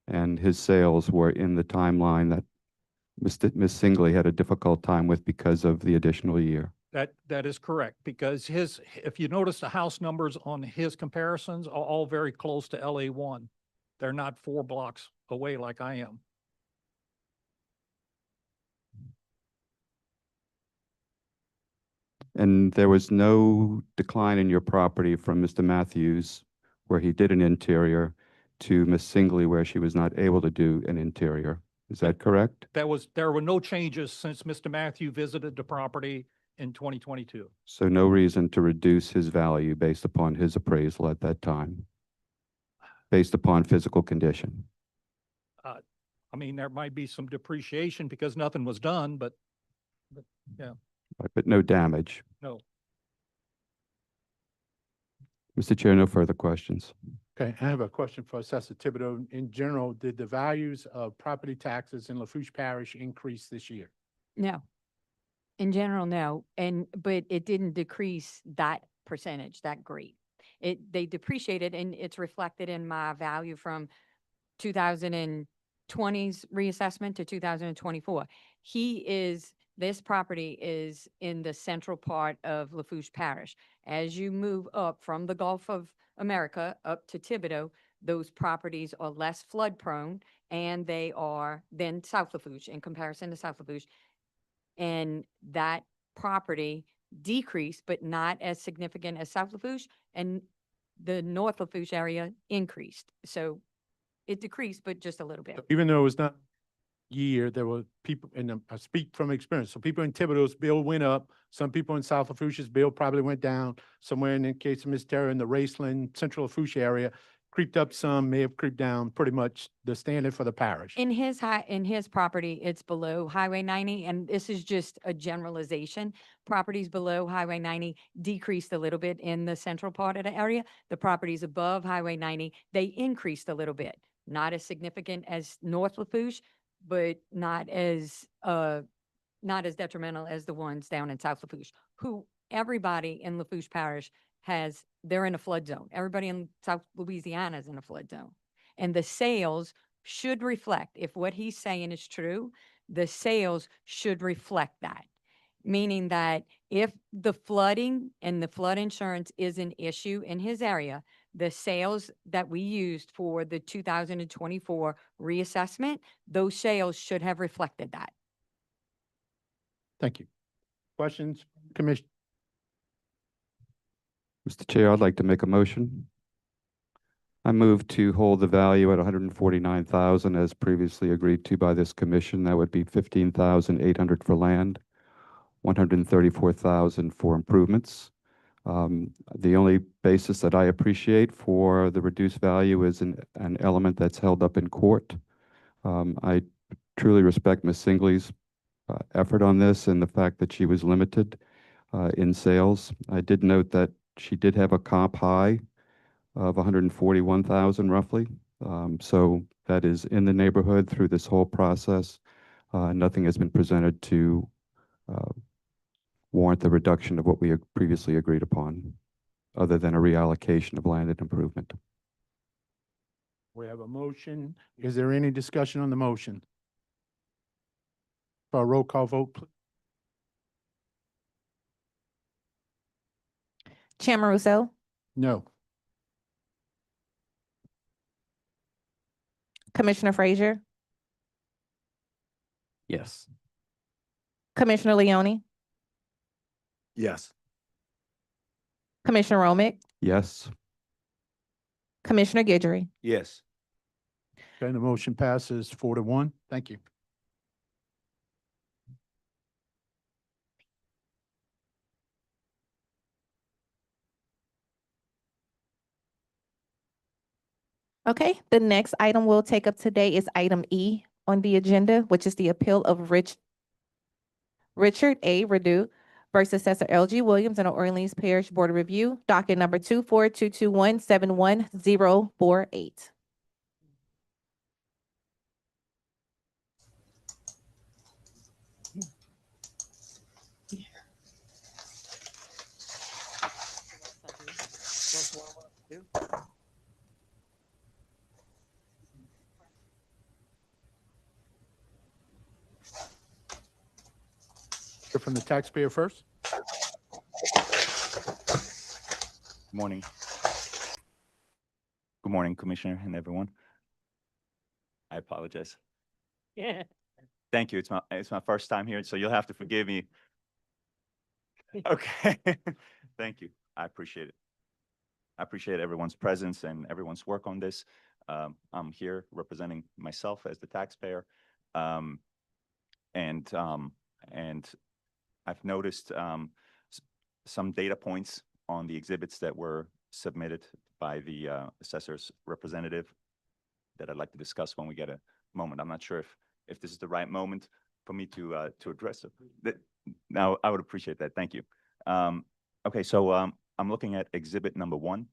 and his sales were in the timeline that Ms. Singley had a difficult time with because of the additional year. That is correct, because if you notice, the house numbers on his comparisons are all very close to LA1. They're not 4 blocks away like I am. And there was no decline in your property from Mr. Matthews, where he did an interior, to Ms. Singley, where she was not able to do an interior. Is that correct? There were no changes since Mr. Matthew visited the property in 2022. So no reason to reduce his value based upon his appraisal at that time, based upon physical condition. I mean, there might be some depreciation because nothing was done, but yeah, Right, but no damage. no. Mr. Chair, no further questions. Okay, I have a question for Assessor Thibodeau. In general, did the values of property taxes in Lafourche Parish increase this year? No. In general, no. But it didn't decrease that percentage that great. They depreciated, and it's reflected in my value from 2020's reassessment to 2024. This property is in the central part of Lafourche Parish. As you move up from the Gulf of America up to Thibodeau, those properties are less flood prone, and they are than South Lafourche in comparison to South Lafourche. And that property decreased, but not as significant as South Lafourche, and the North Lafourche area increased. So it decreased, but just a little bit. Even though it was not year, there were people, and I speak from experience. So people in Thibodeau's bill went up. Some people in South Lafourche's bill probably went down. Somewhere in the case of Ms. Terra in the Raceland, Central Lafourche area, creeped up some, may have creeped down, pretty much the standard for the parish. In his property, it's below Highway 90, and this is just a generalization. Properties below Highway 90 decreased a little bit in the central part of the area. The properties above Highway 90, they increased a little bit. Not as significant as North Lafourche, but not as detrimental as the ones down in South Lafourche, who everybody in Lafourche Parish they're in a flood zone. Everybody in South Louisiana is in a flood zone. And the sales should reflect, if what he's saying is true, the sales should reflect that. Meaning that if the flooding and the flood insurance is an issue in his area, the sales that we used for the 2024 reassessment, those sales should have reflected that. Thank you. Questions, Commissioner? Mr. Chair, I'd like to make a motion. I move to hold the value at 149,000 as previously agreed to by this commission. That would be 15,800 for land, 134,000 for improvements. The only basis that I appreciate for the reduced value is an element that's held up in court. I truly respect Ms. Singley's effort on this and the fact that she was limited in sales. I did note that she did have a comp high of 141,000 roughly. So that is in the neighborhood through this whole process. Nothing has been presented to warrant the reduction of what we had previously agreed upon, other than a reallocation of land and improvement. We have a motion. Is there any discussion on the motion? For a roll call vote, please. Chairman Rousseau, No. Commissioner Frazier, Yes. Commissioner Leone, Yes. Commissioner Romick, Yes. Commissioner Guidry. Yes. Okay, the motion passes 4-1. Thank you. Okay, the next item we'll take up today is item E on the agenda, which is the appeal of Richard A. Redu versus Assessor L.G. Williams and the Orleans Parish Board of Review, docket number 24221710048. Hear from the taxpayer first. Morning. Good morning, Commissioner and everyone. I apologize. Yeah. Thank you. It's my first time here, so you'll have to forgive me. Okay. Thank you. I appreciate it. I appreciate everyone's presence and everyone's work on this. I'm here representing myself as the taxpayer. And I've noticed some data points on the exhibits that were submitted by the assessor's representative that I'd like to discuss when we get a moment. I'm not sure if this is the right moment for me to address it. Now, I would appreciate that. Thank you. Okay, so I'm looking at exhibit number 1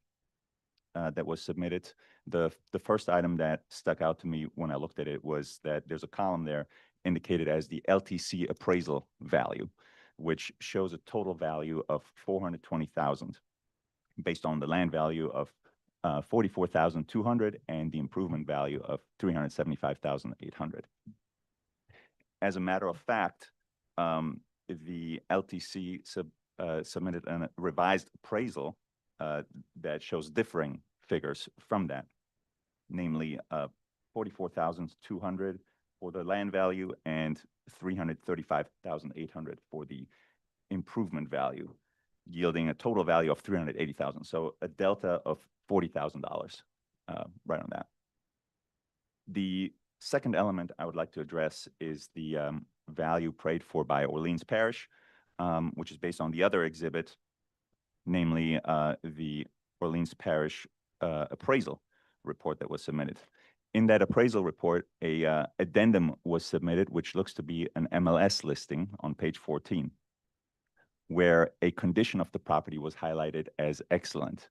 that was submitted. The first item that stuck out to me when I looked at it was that there's a column there indicated as the LTC appraisal value, which shows a total value of $420,000 based on the land value of $44,200 and the improvement value of $375,800. As a matter of fact, the LTC submitted a revised appraisal that shows differing figures from that, namely $44,200 for the land value and $335,800 for the improvement value, yielding a total value of $380,000. So a delta of $40,000 right on that. The second element I would like to address is the value prayed for by Orleans Parish, which is based on the other exhibit, namely the Orleans Parish appraisal report that was submitted. In that appraisal report, a addendum was submitted, which looks to be an MLS listing on page 14, where a condition of the property was highlighted as excellent.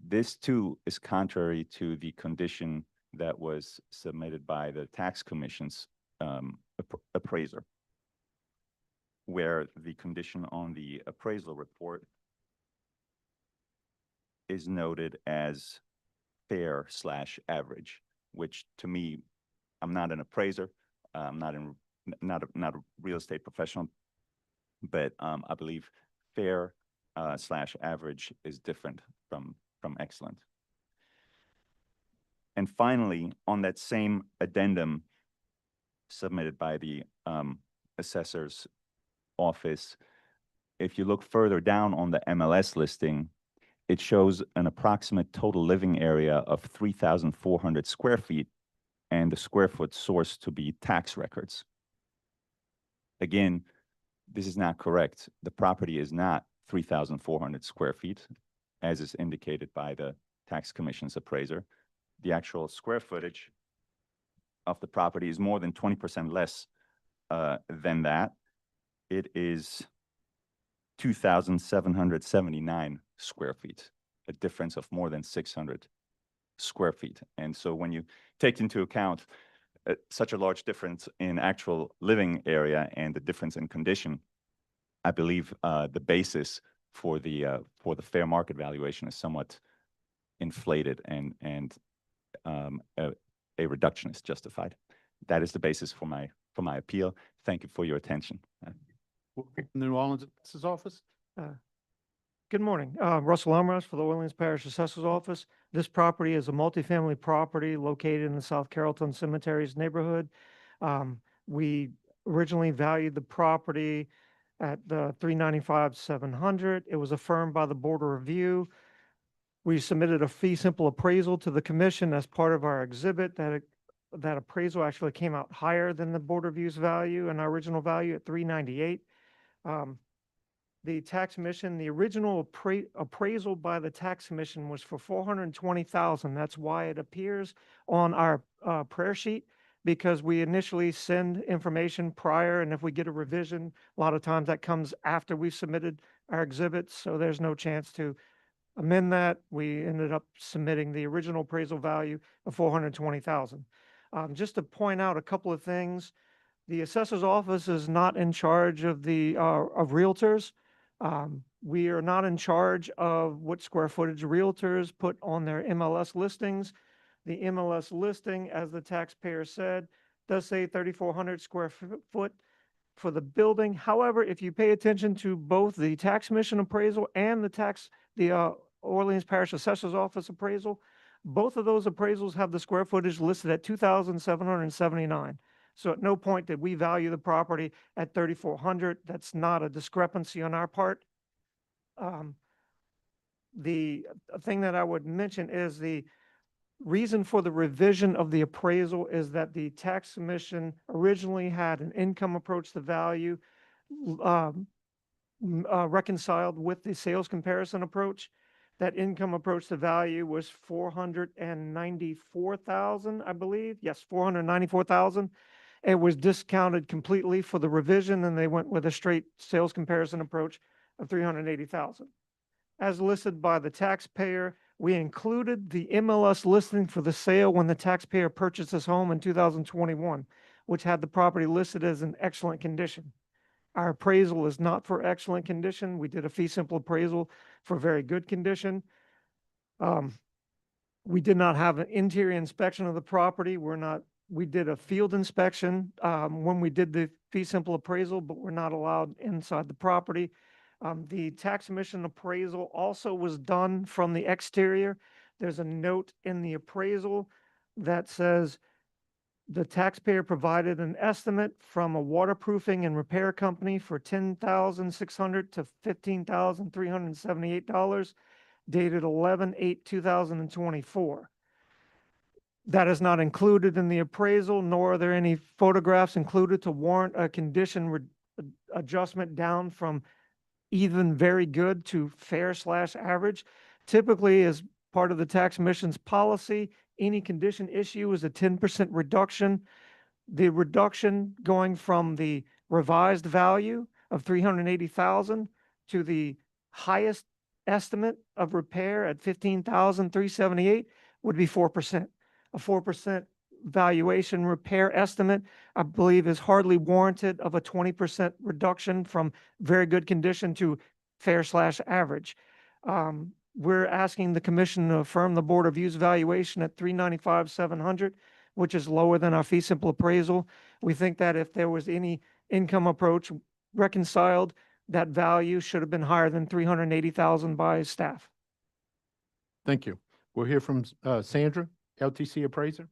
This too is contrary to the condition that was submitted by the tax commission's appraiser, where the condition on the appraisal report is noted as fair/average, which to me, I'm not an appraiser, I'm not a real estate professional, but I believe fair/average is different from excellent. And finally, on that same addendum submitted by the assessor's office, if you look further down on the MLS listing, it shows an approximate total living area of 3,400 square feet and the square foot source to be tax records. Again, this is not correct. The property is not 3,400 square feet, as is indicated by the tax commission's appraiser. The actual square footage of the property is more than 20% less than that. It is 2,779 square feet, a difference of more than 600 square feet. And so when you take into account such a large difference in actual living area and the difference in condition, I believe the basis for the fair market valuation is somewhat inflated, and a reduction is justified. That is the basis for my appeal. Thank you for your attention. New Orleans Assessor's Office. Good morning. Russell Umras for the Orleans Parish Assessor's Office. This property is a multifamily property located in the South Carrollton Cemeteries neighborhood. We originally valued the property at the $395,700. It was affirmed by the Board of Review. We submitted a fee simple appraisal to the commission as part of our exhibit. That appraisal actually came out higher than the Board of Review's value and our original value at $398,000. The tax commission, the original appraisal by the tax commission was for $420,000. That's why it appears on our prayer sheet, because we initially send information prior, and if we get a revision, a lot of times that comes after we've submitted our exhibits, so there's no chance to amend that. We ended up submitting the original appraisal value of $420,000. Just to point out a couple of things, the assessor's office is not in charge of of realtors. We are not in charge of what square footage realtors put on their MLS listings. The MLS listing, as the taxpayer said, does say 3,400 square foot for the building. However, if you pay attention to both the tax commission appraisal and the Orleans Parish Assessor's Office appraisal. Both of those appraisals have the square footage listed at 2,779. So at no point did we value the property at 3,400. That's not a discrepancy on our part. The thing that I would mention is the reason for the revision of the appraisal is that the tax commission originally had an income approach to value reconciled with the sales comparison approach. That income approach to value was 494,000, I believe. Yes, 494,000. It was discounted completely for the revision, and they went with a straight sales comparison approach of 380,000. As listed by the taxpayer, we included the MLS listing for the sale when the taxpayer purchased his home in 2021, which had the property listed as in excellent condition. Our appraisal is not for excellent condition. We did a fee simple appraisal for very good condition. We did not have an interior inspection of the property. We did a field inspection when we did the fee simple appraisal, but we're not allowed inside the property. The tax commission appraisal also was done from the exterior. There's a note in the appraisal that says the taxpayer provided an estimate from a waterproofing and repair company for $10,600 to $15,378, dated 11/8/2024. That is not included in the appraisal, nor are there any photographs included to warrant a condition adjustment down from even very good to fair/average. Typically, as part of the tax commission's policy, any condition issue is a 10% reduction. The reduction going from the revised value of 380,000 to the highest estimate of repair at 15,378 would be 4%. A 4% valuation repair estimate, I believe, is hardly warranted of a 20% reduction from very good condition to fair/average. We're asking the commission to affirm the Board of Use valuation at 395,700, which is lower than our fee simple appraisal. We think that if there was any income approach reconciled, that value should have been higher than 380,000 by staff. Thank you. We'll hear from Sandra, LTC appraiser.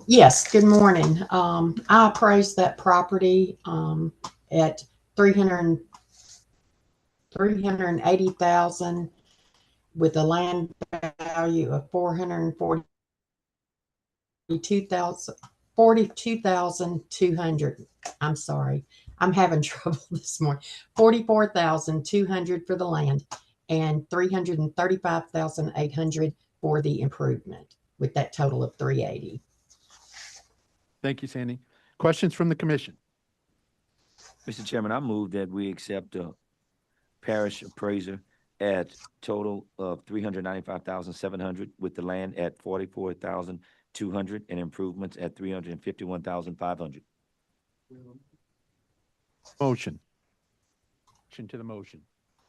Yes, good morning. I appraised that property at 380,000 with a land value of 42,200. I'm sorry, I'm having trouble this morning. 44,200 for the land and 335,800 for the improvement, with that total of 380. Thank you, Sandy. Questions from the commission? Mr. Chairman, I move that we accept a parish appraiser at total of 395,700 with the land at 44,200 and improvements at 351,500. Motion. Motion to the motion.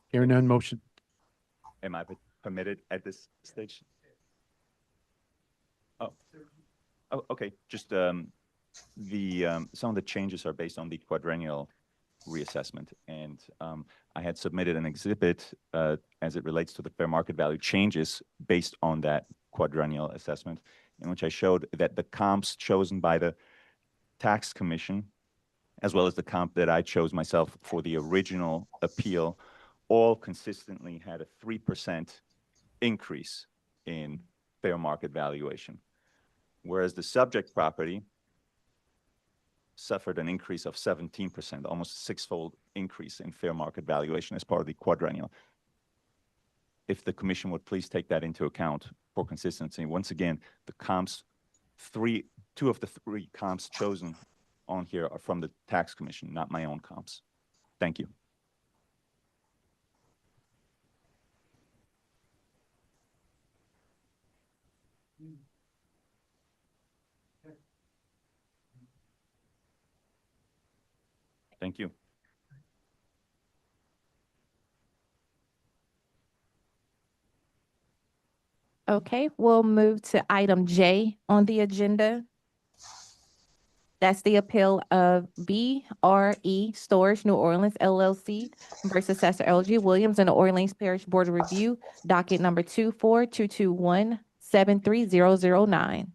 Hearing none, motion. Am I permitted at this stage? Oh, okay. Just some of the changes are based on the quadrennial reassessment, and I had submitted an exhibit as it relates to the fair market value changes based on that quadrennial assessment, in which I showed that the comps chosen by the tax commission, as well as the comp that I chose myself for the original appeal, all consistently had a 3% increase in fair market valuation, whereas the subject property suffered an increase of 17%, almost a six-fold increase in fair market valuation as part of the quadrennial. If the commission would please take that into account for consistency. Once again, the comps, two of the three comps chosen on here are from the tax commission, not my own comps. Thank you. Thank you. Okay, we'll move to item J on the agenda. That's the appeal of BRE Storage New Orleans LLC versus Assessor LG Williams and the Orleans Parish Board of Review, docket number 24221-73009.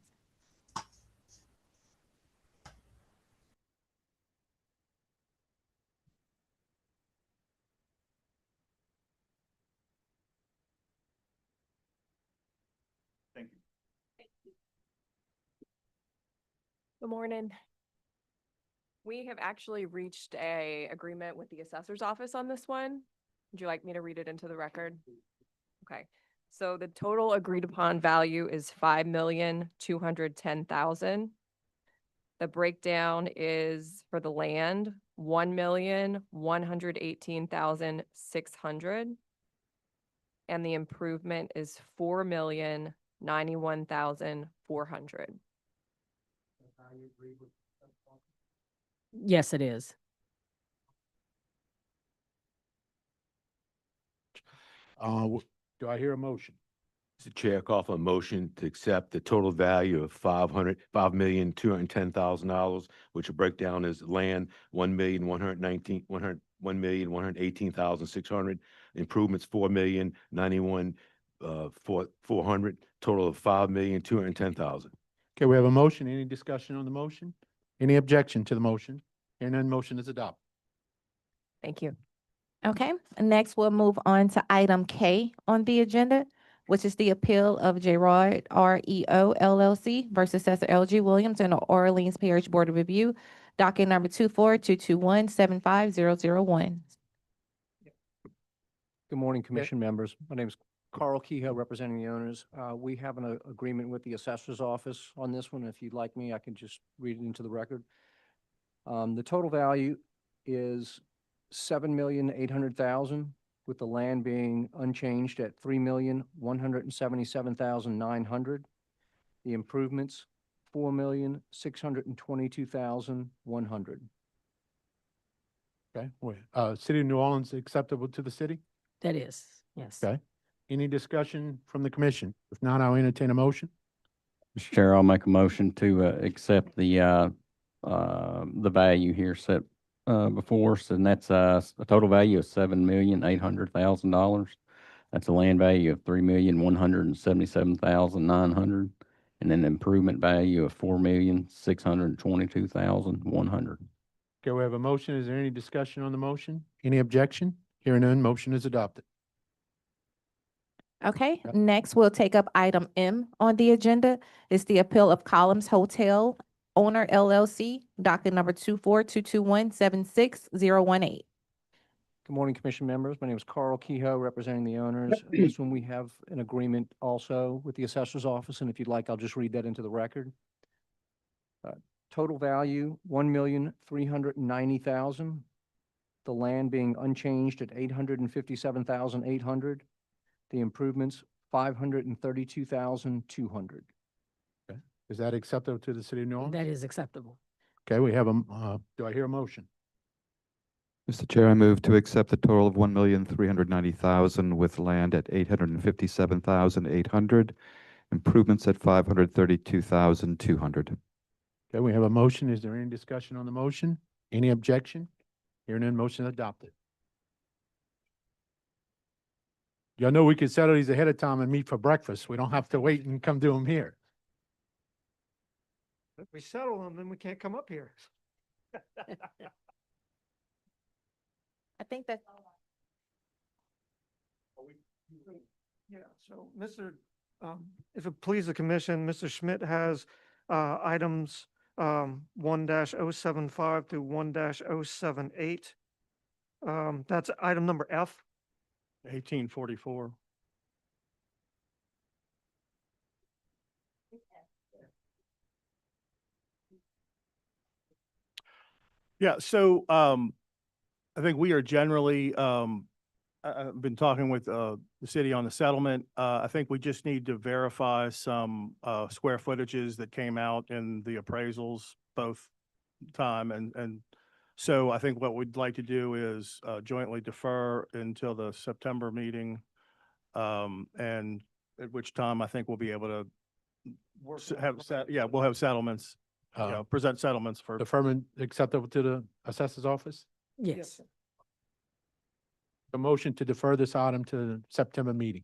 Thank you. Good morning. We have actually reached a agreement with the assessor's office on this one. Would you like me to read it into the record? Okay, so the total agreed upon value is 5,210,000. The breakdown is for the land, 1,118,600. And the improvement is 4,091,400. Yes, it is. Do I hear a motion? Mr. Chair, call for a motion to accept the total value of $5,210,000, which will break down as land, 1,118,600, improvements, 4,091,400, total of 5,210,000. Okay, we have a motion. Any discussion on the motion? Any objection to the motion? Hearing none, motion is adopted. Thank you. Okay, next we'll move on to item K on the agenda, which is the appeal of Gerard REO LLC versus Assessor LG Williams and the Orleans Parish Board of Review, docket number 24221-75001. Good morning, Commission members. My name is Carl Kehoe, representing the owners. We have an agreement with the assessor's office on this one. If you'd like me, I can just read it into the record. The total value is $7,800,000, with the land being unchanged at $3,177,900. The improvements, $4,622,100. Okay, City of New Orleans acceptable to the city? That is, yes. Okay. Any discussion from the commission? If not, I'll entertain a motion. Mr. Chair, I'll make a motion to accept the value here set before us, and that's a total value of $7,800,000. That's a land value of $3,177,900, and an improvement value of $4,622,100. Okay, we have a motion. Is there any discussion on the motion? Any objection? Hearing none, motion is adopted. Okay, next we'll take up item M on the agenda. It's the appeal of Columns Hotel Owner LLC, docket number 24221-76018. Good morning, Commission members. My name is Carl Kehoe, representing the owners. This one, we have an agreement also with the assessor's office, and if you'd like, I'll just read that into the record. Total value, $1,390,000. The land being unchanged at $857,800. The improvements, $532,200. Okay, is that acceptable to the City of New Orleans? That is acceptable. Okay, we have a, do I hear a motion? Mr. Chair, I move to accept the total of $1,390,000 with land at $857,800, improvements at $532,200. Okay, we have a motion. Is there any discussion on the motion? Any objection? Hearing none, motion adopted. Y'all know we could settle these ahead of time and meet for breakfast. We don't have to wait and come do them here. If we settle them, then we can't come up here. I think that's Yeah, so if it please the commission, Mr. Schmidt has items 1-075 through 1-078. That's item number F. 1844. Yeah, so I think we are generally, I've been talking with the city on the settlement. I think we just need to verify some square footages that came out in the appraisals both time. And so I think what we'd like to do is jointly defer until the September meeting. And at which time I think we'll be able to we'll have settlements present settlements for. Deferment acceptable to the assessor's office? Yes. A motion to defer this item to the September meeting.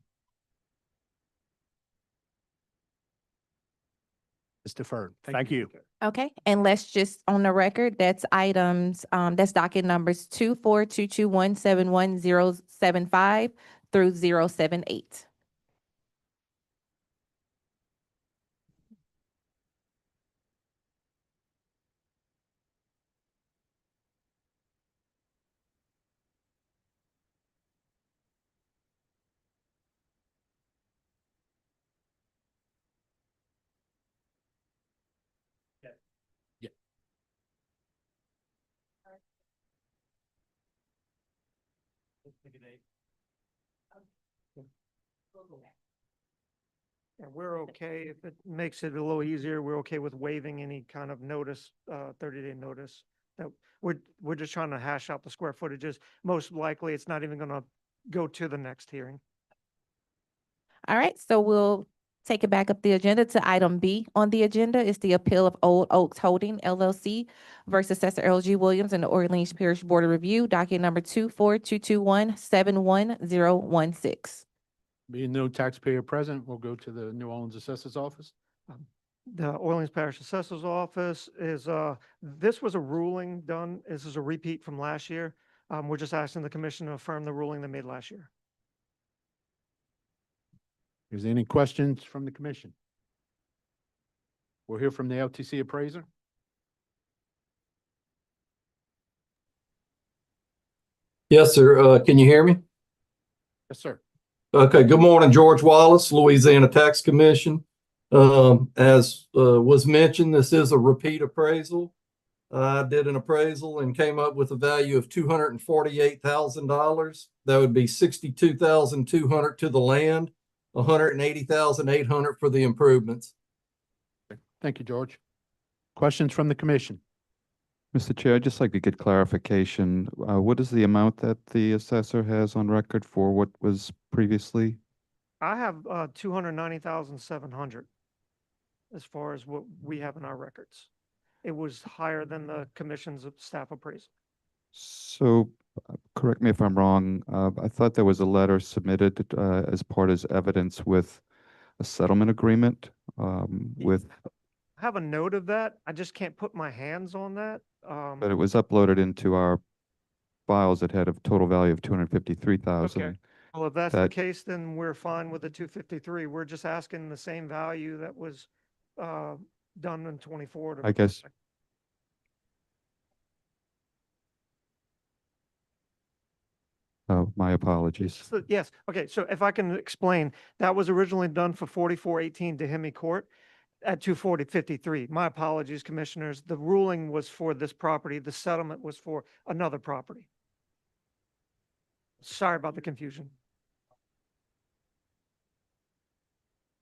It's deferred. Thank you. Okay, and let's just, on the record, that's items, that's docket numbers 2422171075 through 078. Yeah, we're okay. If it makes it a little easier, we're okay with waiving any kind of notice, 30-day notice. That we're just trying to hash out the square footages. Most likely, it's not even gonna go to the next hearing. All right, so we'll take it back up the agenda to item B on the agenda is the appeal of Old Oaks Holding LLC versus Assessor L.G. Williams and the Orleans Parish Board of Review, docket number 2422171016. Being no taxpayer present, we'll go to the New Orleans Assessor's Office. The Orleans Parish Assessor's Office is, this was a ruling done, this is a repeat from last year. We're just asking the commission to affirm the ruling they made last year. Is there any questions from the commission? We'll hear from the LTC appraiser. Yes, sir. Can you hear me? Yes, sir. Okay. Good morning, George Wallace, Louisiana Tax Commission. As was mentioned, this is a repeat appraisal. I did an appraisal and came up with a value of $248,000. That would be $62,200 to the land, $180,800 for the improvements. Thank you, George. Questions from the commission? Mr. Chair, I'd just like to get clarification. What is the amount that the assessor has on record for what was previously? I have, 290,700 as far as what we have in our records. It was higher than the commission's staff appraisal. So, correct me if I'm wrong, I thought there was a letter submitted as part as evidence with a settlement agreement with, I have a note of that. I just can't put my hands on that. but it was uploaded into our files that had a total value of 253,000. Okay. Well, if that's the case, then we're fine with the 253. We're just asking the same value that was done in 24 to. I guess. Oh, my apologies. Yes, okay, so if I can explain, that was originally done for 4418 Dehemi Court at 24053. My apologies, commissioners. The ruling was for this property. The settlement was for another property. Sorry about the confusion.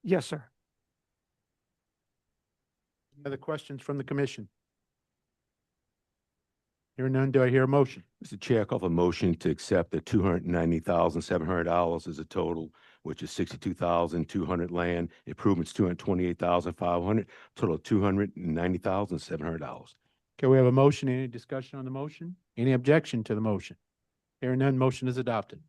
Yes, sir. Any other questions from the commission? Hearing none, do I hear a motion? Mr. Chair, I call for a motion to accept the $290,700 as a total, which is $62,200 land, improvements $228,500, total of $290,700. Okay, we have a motion. Any discussion on the motion? Any objection to the motion? Hearing none, motion is adopted.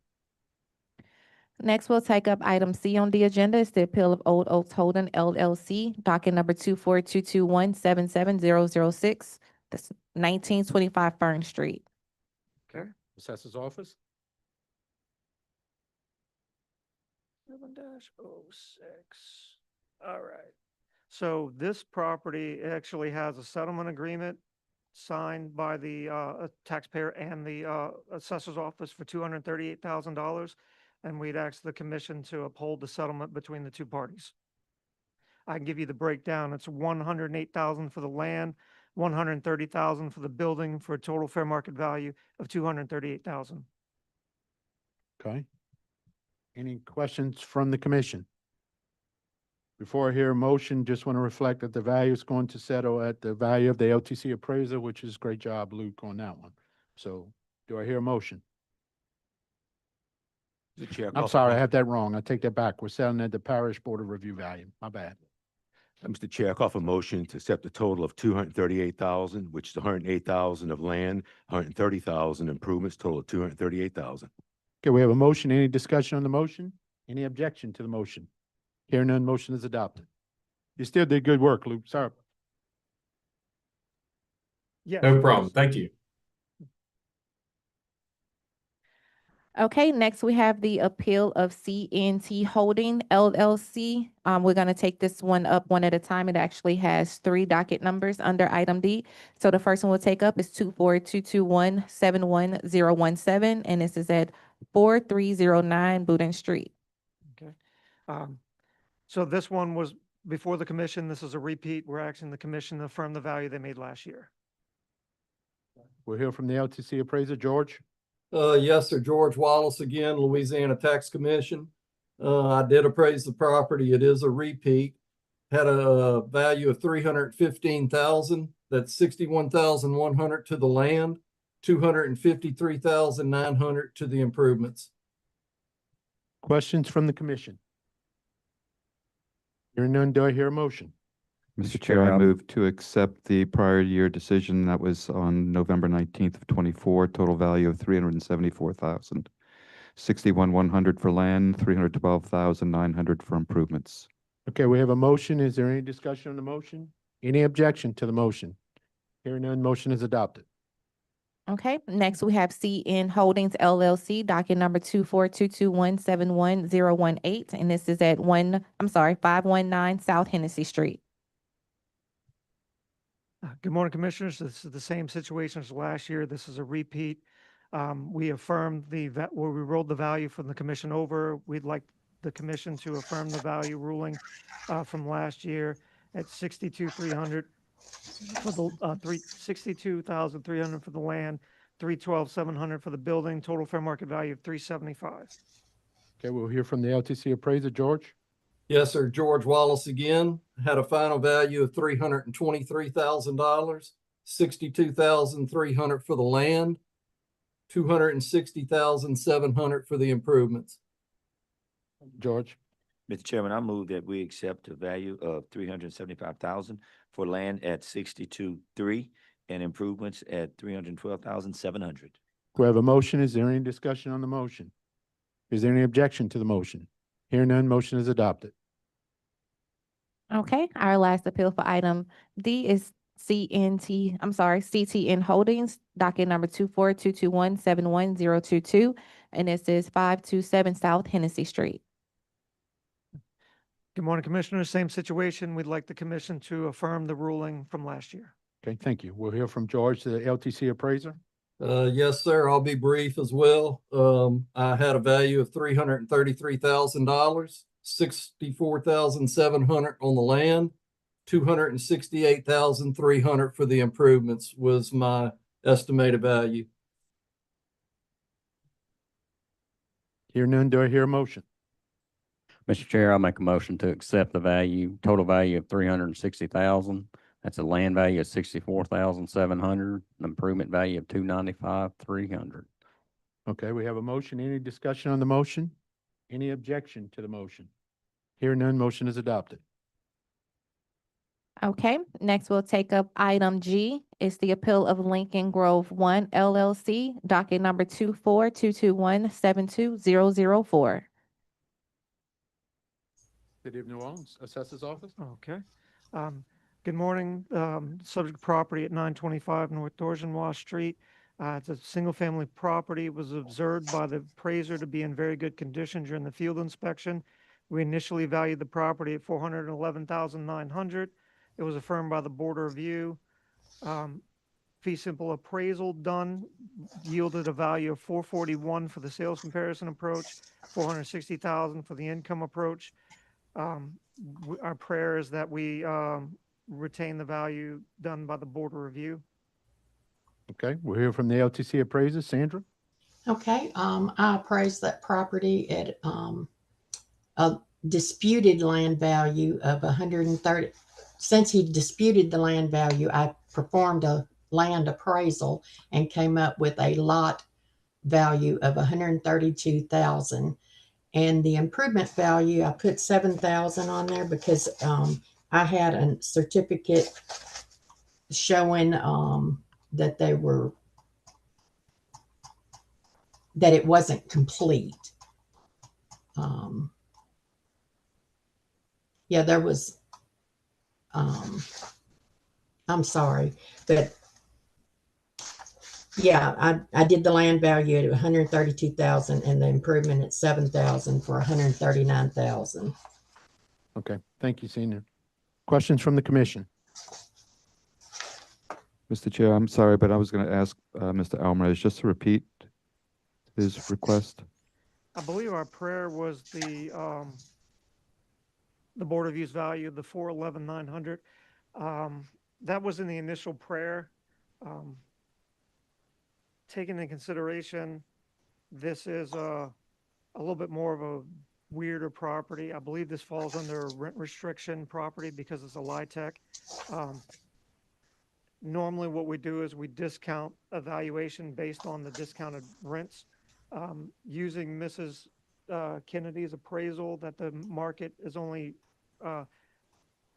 Next, we'll take up item C on the agenda is the appeal of Old Oaks Holding LLC, docket number 2422177006. That's 1925 Fern Street. Okay. Assessor's office? 7-06. All right. So this property actually has a settlement agreement signed by the taxpayer and the assessor's office for $238,000. And we'd ask the commission to uphold the settlement between the two parties. I can give you the breakdown. It's $108,000 for the land, $130,000 for the building, for a total fair market value of $238,000. Okay. Any questions from the commission? Before I hear a motion, just want to reflect that the value is going to settle at the value of the LTC appraiser, which is great job, Luke, on that one. So do I hear a motion? Mr. Chair, I'm sorry, I have that wrong. I take that back. We're selling at the Parish Board of Review value. My bad. Mr. Chair, I call for a motion to accept a total of 238,000, which is 108,000 of land, 130,000 improvements, total of 238,000. Okay, we have a motion. Any discussion on the motion? Any objection to the motion? Hearing none, motion is adopted. You still did good work, Luke. Sorry. Yes. No problem. Thank you. Okay, next we have the appeal of CNT Holding LLC. We're going to take this one up one at a time. It actually has 3 docket numbers under item D. So the first one we'll take up is 24221-71017, and this is at 4309 Buden Street. Okay. So this one was before the commission. This is a repeat. We're asking the commission to affirm the value they made last year. We'll hear from the LTC appraiser, George. Yes, sir. George Wallace again, Louisiana Tax Commission. I did appraise the property. It is a repeat. Had a value of 315,000. That's 61,100 to the land, 253,900 to the improvements. Questions from the commission? Hearing none, do I hear a motion? Mr. Chair, I move to accept the prior year decision that was on November 19th of 24, total value of 374,000. 61,100 for land, 312,900 for improvements. Okay, we have a motion. Is there any discussion on the motion? Any objection to the motion? Hearing none, motion is adopted. Okay, next we have CN Holdings LLC, docket number 24221-71018, and this is at 519 South Hennessy Street. Good morning, commissioners. This is the same situation as last year. This is a repeat. We affirmed where we rolled the value from the commission over. We'd like the commission to affirm the value ruling from last year at 62,300 for the 62,300 for the land, 312,700 for the building. Total fair market value of 375. Okay, we'll hear from the LTC appraiser, George. Yes, sir. George Wallace again. Had a final value of $323,000, 62,300 for the land, 260,700 for the improvements. George. Mr. Chairman, I move that we accept a value of 375,000 for land at 62.3 and improvements at 312,700. We have a motion. Is there any discussion on the motion? Is there any objection to the motion? Hearing none, motion is adopted. Okay, our last appeal for item D is CTN Holdings, docket number 24221-71022, and this is 527 South Hennessy Street. Good morning, commissioners. Same situation. We'd like the commission to affirm the ruling from last year. Okay, thank you. We'll hear from George, the LTC appraiser. Yes, sir. I'll be brief as well. I had a value of $333,000, 64,700 on the land, 268,300 for the improvements was my estimated value. Hear none, do I hear a motion? Mr. Chair, I'll make a motion to accept the total value of 360,000. That's a land value of 64,700, an improvement value of 295,300. Okay, we have a motion. Any discussion on the motion? Any objection to the motion? Hear none, motion is adopted. Okay, next we'll take up item G. It's the appeal of Lincoln Grove 1 LLC, docket number 24221-72004. City of New Orleans, Assessor's Office. Okay. Good morning. Subject property at 925 North Dorgenwa Street. It's a single-family property. It was observed by the appraiser to be in very good condition during the field inspection. We initially valued the property at $411,900. It was affirmed by the Board of Review. Fee simple appraisal done yielded a value of $441 for the sales comparison approach, $460,000 for the income approach. Our prayer is that we retain the value done by the Board of Review. Okay, we'll hear from the LTC appraiser, Sandra. Okay, I appraised that property at a disputed land value of 130. Since he disputed the land value, I performed a land appraisal and came up with a lot value of 132,000. And the improvement value, I put 7,000 on there because I had a certificate showing, that that it wasn't complete. Yeah, there was, I'm sorry, but yeah, I did the land value at 132,000 and the improvement at 7,000 for 139,000. Okay, thank you, Senior. Questions from the commission? Mr. Chair, I'm sorry, but I was going to ask Mr. Alvarez just to repeat his request. I believe our prayer was the Board of Use value, the 411,900. That was in the initial prayer. Taking into consideration, this is a little bit more of a weirder property. I believe this falls under a rent restriction property because it's a LIHTC. Normally what we do is we discount evaluation based on the discounted rents. Using Mrs. Kennedy's appraisal that the market is only,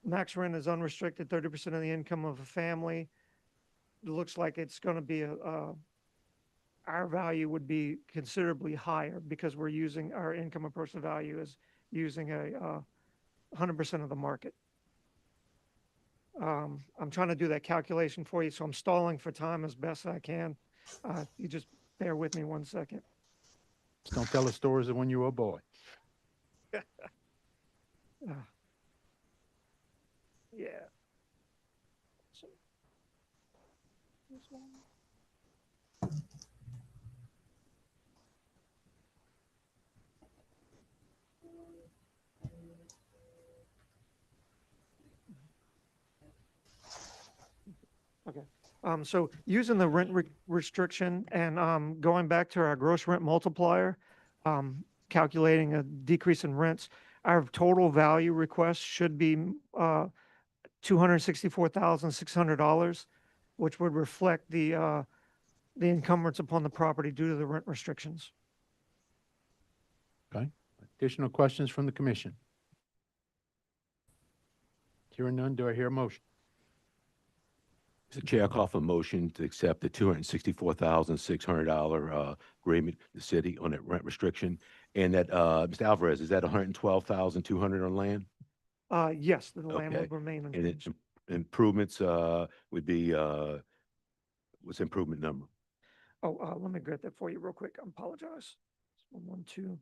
max rent is unrestricted, 30% of the income of a family. It looks like it's going to be our value would be considerably higher because we're using our income approach to value is using 100% of the market. I'm trying to do that calculation for you, so I'm stalling for time as best I can. You just bear with me 1 second. Just don't tell the stories of when you were a boy. Yeah. So, this one. Okay. So using the rent restriction and going back to our gross rent multiplier, calculating a decrease in rents, our total value request should be $264,600, which would reflect the encumbrance upon the property due to the rent restrictions. Okay. Additional questions from the commission? Hearing none, do I hear a motion? Mr. Chair, I call for a motion to accept the $264,600 agreement with the city on that rent restriction. And that, Mr. Alvarez, is that $112,200 on land? Yes, the land Okay. would remain And unchanged. improvements would be, what's the improvement number? Oh, let me get that for you real quick. I apologize. 112.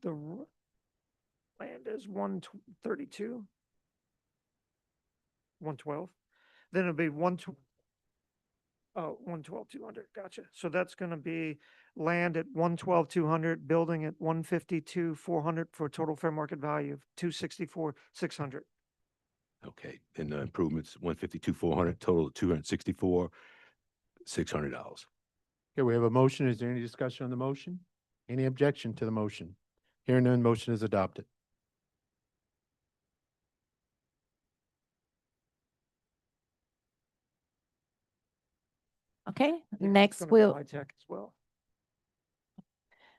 The land is 132. 112. Then it'll be 112,200. Gotcha. So that's going to be land at 112,200, building at 152,400 for a total fair market value of 264,600. Okay, and the improvements, 152,400, total of $264,600. Okay, we have a motion. Is there any discussion on the motion? Any objection to the motion? Hearing none, motion is adopted. Okay, Yeah, it's next gonna be we'll, high-tech as well.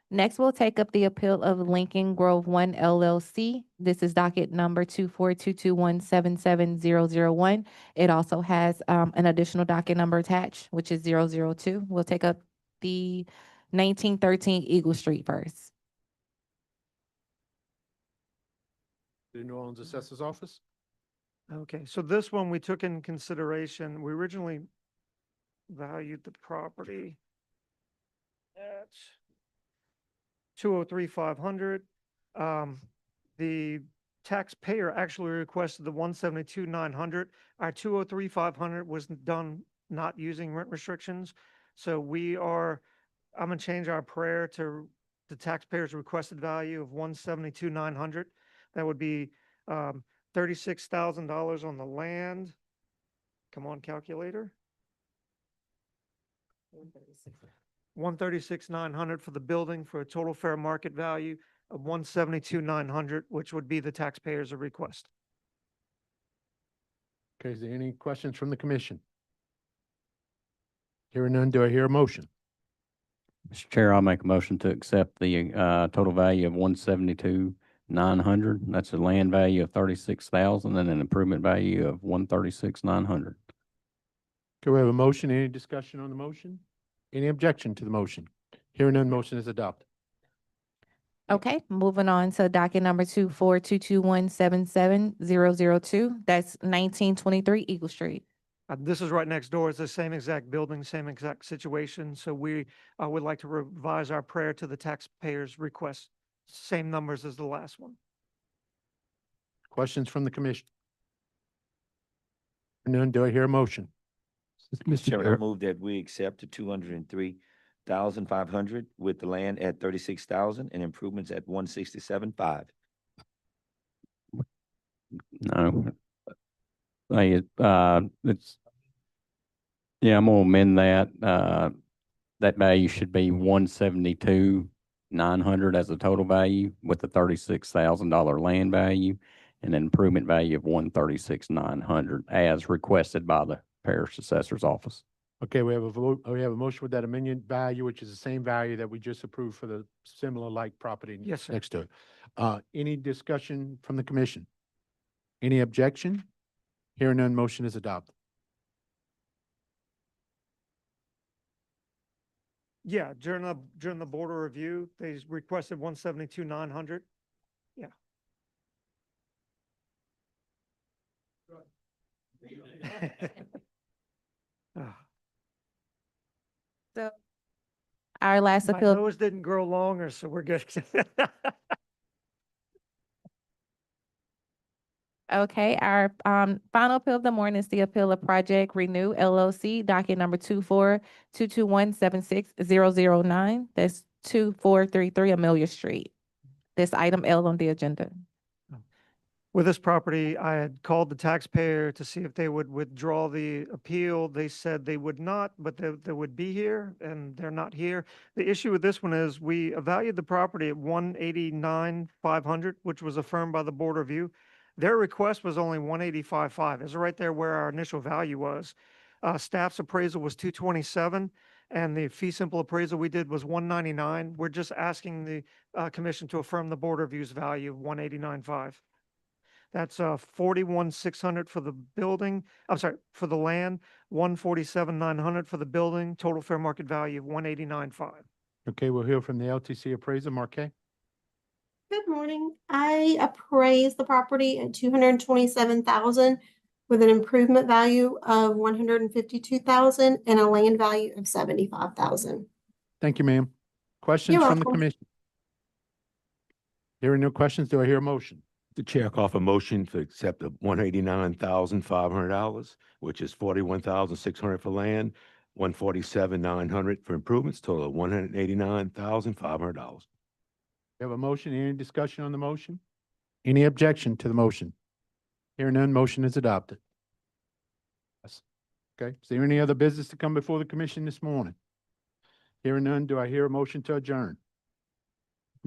next we'll take up the appeal of Lincoln Grove One LLC. This is docket number 24221777001. It also has an additional docket number attached, which is 002. We'll take up the 1913 Eagle Street first. The New Orleans Assessor's Office? Okay, so this one we took in consideration. We originally valued the property at 203,500. The taxpayer actually requested the 172,900. Our 203,500 was done not using rent restrictions. So I'm gonna change our prayer to the taxpayer's requested value of 172,900. That would be $36,000 on the land. Come on, calculator. 136,900 for the building for a total fair market value of 172,900, which would be the taxpayer's request. Okay, is there any questions from the commission? Hearing none, do I hear a motion? Mr. Chair, I'll make a motion to accept the total value of $172,900 $36,900. That's a land value of $36,000 and an improvement value of $136,900. Can we have a motion? Any discussion on the motion? Any objection to the motion? Hearing none, motion is adopted. Okay, moving on to docket number 2422177002. That's 1923 Eagle Street. This is right next door. It's the same exact building, same exact situation. So we would like to revise our prayer to the taxpayers' request. Same numbers as the last one. Questions from the commission? None, do I hear a motion? Mr. Chairman, I move that we accept the 203,500 with the land at 36,000 and improvements at 167,500. No. Yeah, I'm gonna amend that. That value should be $172,900 as a total value with the $36,000 land value and an improvement value of $136,900 as requested by the parish assessor's office. Okay, we have a vote, we have a motion with that amendment value, which is the same value that we just approved for the similar like property Yes, sir. next to it. Any discussion from the commission? Any objection? Hearing none, motion is adopted. Yeah, during the border review, they requested 172,900. Yeah. Ah, So our last my appeal. nose didn't grow longer, so we're good. Okay, our final appeal of the morning is the appeal of Project Renew LLC, docket number 2422176009. That's 2433 Amelia Street. This item L on the agenda. With this property, I had called the taxpayer to see if they would withdraw the appeal. They said they would not, but they would be here, and they're not here. The issue with this one is we valued the property at 189,500, which was affirmed by the board review. Their request was only 185,500. It's right there where our initial value was. Staff's appraisal was 227, and the fee simple appraisal we did was 199. We're just asking the commission to affirm the board review's value of 189,500. That's 41,600 for the building. I'm sorry, for the land, 147,900 for the building. Total fair market value of 189,500. Okay, we'll hear from the LTC appraiser, Marquet. Good morning. I appraised the property at 227,000 with an improvement value of 152,000 and a land value of 75,000. Thank you, ma'am. Questions You're from the welcome. commission? Hearing no questions, do I hear a motion? The chair call for motion to accept the $189,500, which is $41,600 for land, $147,900 for improvements, total of $189,500. We have a motion. Any discussion on the motion? Any objection to the motion? Hearing none, motion is adopted. Yes. Okay, is there any other business to come before the commission this morning? Hearing none, do I hear a motion to adjourn?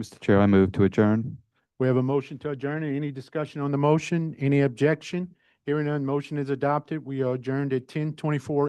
Mr. Chair, I move to adjourn. We have a motion to adjourn. Any discussion on the motion? Any objection? Hearing none, motion is adopted. We are adjourned at 10:24